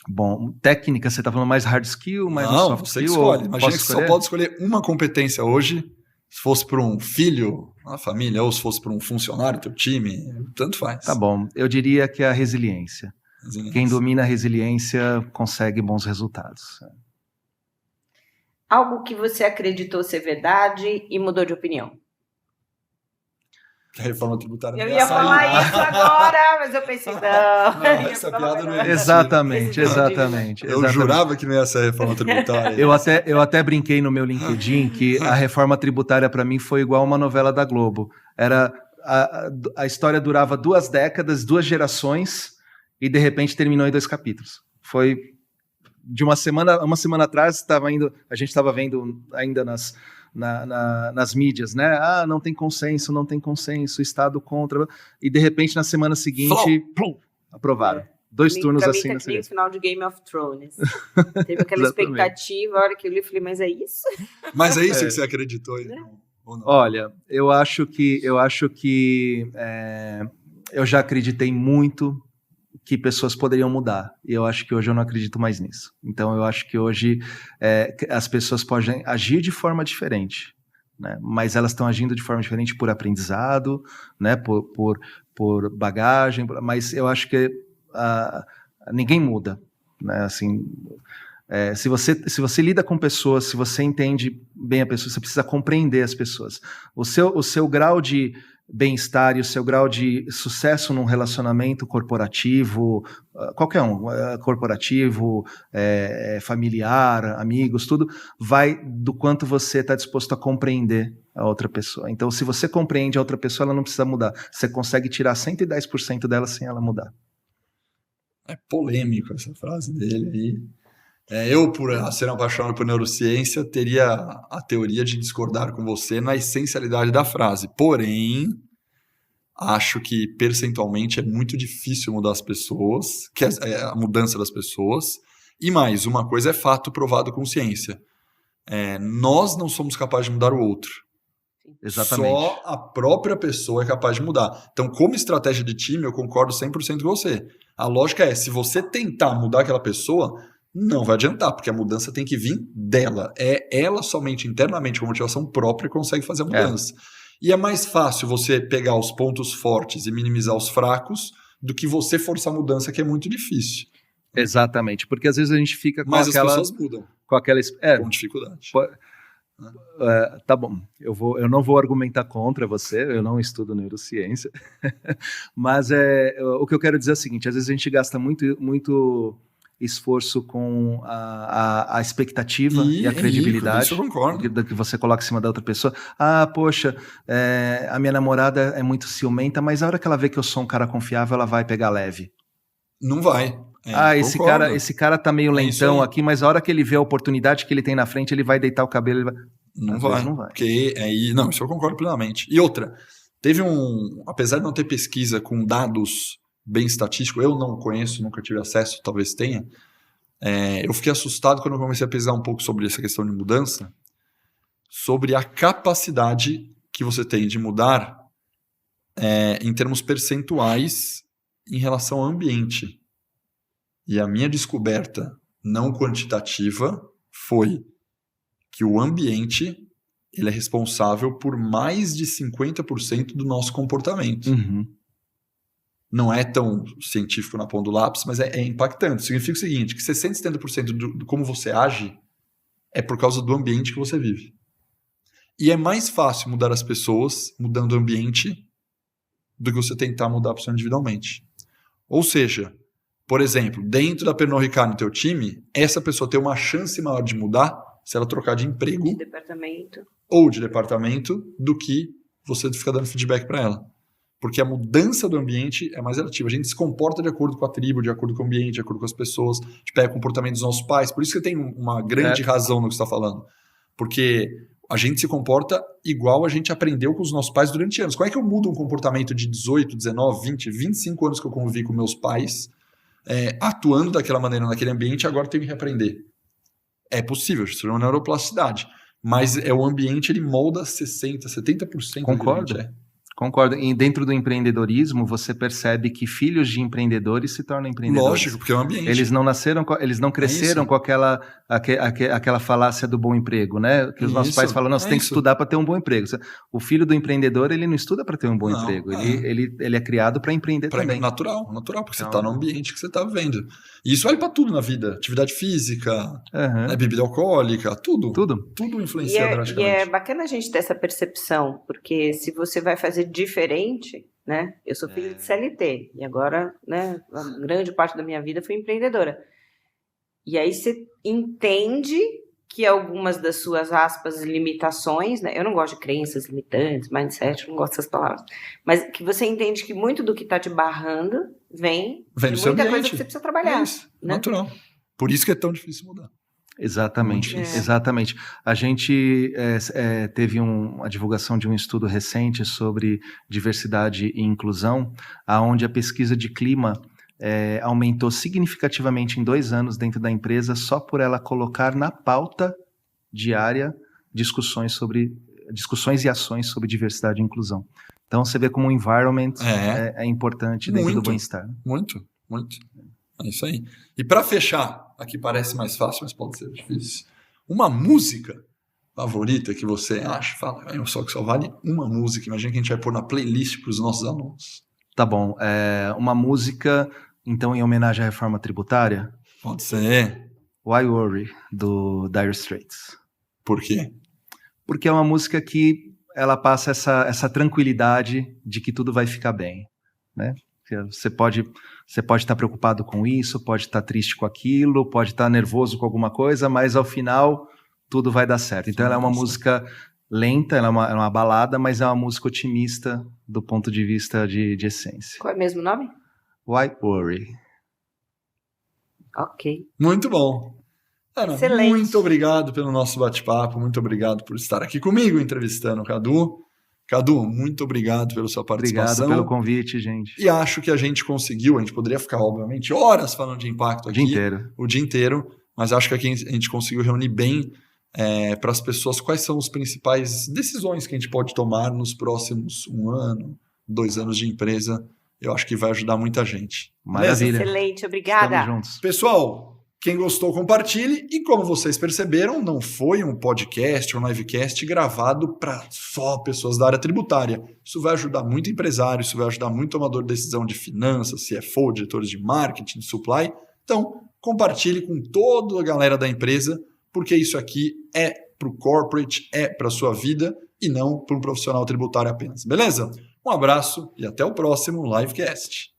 Bom, técnica, você está falando mais hard skill, mais soft você skill? Escolhe. Imagina que você só pode escolher uma competência hoje, se fosse para um filho, uma família, ou se fosse para um funcionário, teu time, tanto faz. Tá bom, eu diria que é a resiliência. Quem domina a resiliência consegue bons resultados. Algo que você acreditou ser verdade e mudou de opinião? A reforma tributária. Eu ia falar isso agora, mas eu pensei, não. Essa piada não é. Exatamente. Eu jurava que não ia ser a reforma tributária. Eu até brinquei no meu LinkedIn que a reforma tributária para mim foi igual uma novela da Globo. Era a história durava 2 décadas, 2 gerações e de repente terminou em 2 capítulos. Foi de uma semana atrás, a gente estava vendo ainda nas mídias, né? Não tem consenso, o Estado contra, e de repente na semana seguinte aprovaram. 2 turnos assim. Pra mim, no final de Game of Thrones. Teve aquela expectativa, a hora que eu li, eu falei, mas é isso? Mas é isso que você acreditou? Ou não? Olha, eu acho que eu já acreditei muito que pessoas poderiam mudar, e eu acho que hoje eu não acredito mais nisso. Então eu acho que hoje as pessoas podem agir de forma diferente, né? Mas elas estão agindo de forma diferente por aprendizado, né? por bagagem, mas eu acho que ninguém muda, né? Assim, se você lida com pessoas, se você entende bem a pessoa, você precisa compreender as pessoas. O seu grau de bem-estar e o seu grau de sucesso num relacionamento corporativo, qualquer um, corporativo, familiar, amigos, tudo, vai do quanto você está disposto a compreender a outra pessoa. Então, se você compreende a outra pessoa, ela não precisa mudar. Você consegue tirar 110% dela sem ela mudar. É polêmico essa frase dele aí. Eu, por ser apaixonado por neurociência, teria a teoria de discordar com você na essencialidade da frase. Porém, acho que percentualmente é muito difícil mudar as pessoas, a mudança das pessoas. E mais, uma coisa é fato provado com ciência. Nós não somos capazes de mudar o outro. Exatamente. Só a própria pessoa é capaz de mudar. Então, como estratégia de time, eu concordo 100% com você. A lógica é, se você tentar mudar aquela pessoa, não vai adiantar, porque a mudança tem que vir dela. Ela somente internamente, com motivação própria, consegue fazer a mudança. E é mais fácil você pegar os pontos fortes e minimizar os fracos do que você forçar a mudança, que é muito difícil. Exatamente, porque às vezes a gente fica com Mas aquela... as pessoas mudam. Com dificuldade. Tá bom, eu não vou argumentar contra você, eu não estudo neurociência, mas o que eu quero dizer é o seguinte, às vezes a gente gasta muito esforço com a expectativa e a credibilidade do que você coloca em cima da outra pessoa. Poxa, a minha namorada é muito ciumenta, mas a hora que ela vê que eu sou um cara confiável, ela vai pegar leve. Não vai. Esse cara tá meio lentão aqui, mas a hora que ele vê a oportunidade que ele tem na frente, ele vai deitar o cabelo. Não vai. Porque não, isso eu concordo plenamente. E outra, apesar de não ter pesquisa com dados bem estatísticos, eu não conheço, nunca tive acesso, talvez tenha, eu fiquei assustado quando eu comecei a pesquisar um pouco sobre essa questão de mudança, sobre a capacidade que você tem de mudar em termos percentuais em relação ao ambiente. E a minha descoberta não quantitativa foi que o ambiente ele é responsável por mais de 50% do nosso comportamento. Uhum. Não é tão científico na ponta do lápis, mas é impactante. Significa o seguinte, que 60%, 70% de como você age é por causa do ambiente que você vive. E é mais fácil mudar as pessoas mudando o ambiente do que você tentar mudar a pessoa individualmente. Ou seja, por exemplo, dentro da Pernod Ricard no teu time, essa pessoa tem uma chance maior de mudar se ela trocar de emprego ou de departamento do que você ficar dando feedback para ela. Porque a mudança do ambiente é mais relativa. A gente se comporta de acordo com a tribo, de acordo com o ambiente, de acordo com as pessoas. A gente pega o comportamento dos nossos pais. Por isso que tem uma grande razão no que você está falando. Porque a gente se comporta igual a gente aprendeu com os nossos pais durante anos. Como é que eu mudo um comportamento de 18, 19, 20, 25 anos que eu convivi com meus pais, atuando daquela maneira naquele ambiente, agora eu tenho que reaprender? É possível, isso é uma neuroplasticidade. Mas o ambiente, ele molda 60%, 70%. Concordo. Concordo. E dentro do empreendedorismo, você percebe que filhos de empreendedores se tornam empreendedores. Lógico, porque é o ambiente. Eles não cresceram com aquela falácia do bom emprego, né? Que os nossos pais falam, não, você tem que estudar para ter um bom emprego. O filho do empreendedor, ele não estuda para ter um bom emprego. Ele é criado para empreender também. Natural, porque você está no ambiente que você está vivendo. E isso vale para tudo na vida. Atividade física, bebida alcoólica, tudo. Tudo influencia drasticamente. E é bacana a gente ter essa percepção, porque se você vai fazer diferente, né? Eu sou filho de CLT e agora, né, a grande parte da minha vida fui empreendedora. E aí você entende que algumas das suas, aspas, limitações, né? Eu não gosto de crenças limitantes, mindset, eu não gosto dessas palavras. Mas que você entende que muito do que está te barrando vem de muita coisa que você precisa trabalhar. É isso, né? Natural. Por isso que é tão difícil mudar. Exatamente. A gente teve a divulgação de um estudo recente sobre diversidade e inclusão, onde a pesquisa de clima aumentou significativamente em 2 anos dentro da empresa só por ela colocar na pauta diária discussões e ações sobre diversidade e inclusão. Então você vê como o environment é importante dentro do bem-estar. Muito. É isso aí. E para fechar, aqui parece mais fácil, mas pode ser difícil. Uma música favorita que você acha? Fala, só que só vale uma música. Imagina que a gente vai pôr na playlist para os nossos alunos. Tá bom. Uma música, então, em homenagem à reforma tributária? Pode ser. Why Worry, do Dire Straits. Por quê? Porque é uma música que ela passa essa tranquilidade de que tudo vai ficar bem, né? Você pode estar preocupado com isso, pode estar triste com aquilo, pode estar nervoso com alguma coisa, mas ao final tudo vai dar certo. Então ela é uma música lenta, ela é uma balada, mas é uma música otimista do ponto de vista de essência. Qual é o mesmo nome? Why Worry. Ok. Muito bom. Ana, excelente. Muito obrigado pelo nosso bate-papo, muito obrigado por estar aqui comigo entrevistando o Cadu. Cadu, muito obrigado pela sua participação. Obrigado pelo convite, gente. E acho que a gente poderia ficar, obviamente, horas falando de impacto aqui. O dia inteiro. Mas acho que aqui a gente conseguiu reunir bem para as pessoas quais são as principais decisões que a gente pode tomar nos próximos 1 ano, 2 anos de empresa. Eu acho que vai ajudar muita gente. Maravilha. Excelente, obrigada. Estamos juntos. Pessoal, quem gostou, compartilhe. E como vocês perceberam, não foi um podcast, um livecast gravado para só pessoas da área tributária. Isso vai ajudar muito empresário, isso vai ajudar muito tomador de decisão de finanças, CFO, diretores de marketing, de supply. Então, compartilhe com toda a galera da empresa, porque isso aqui é para o corporate, é para a sua vida e não para um profissional tributário apenas. Beleza? Um abraço e até o próximo livecast.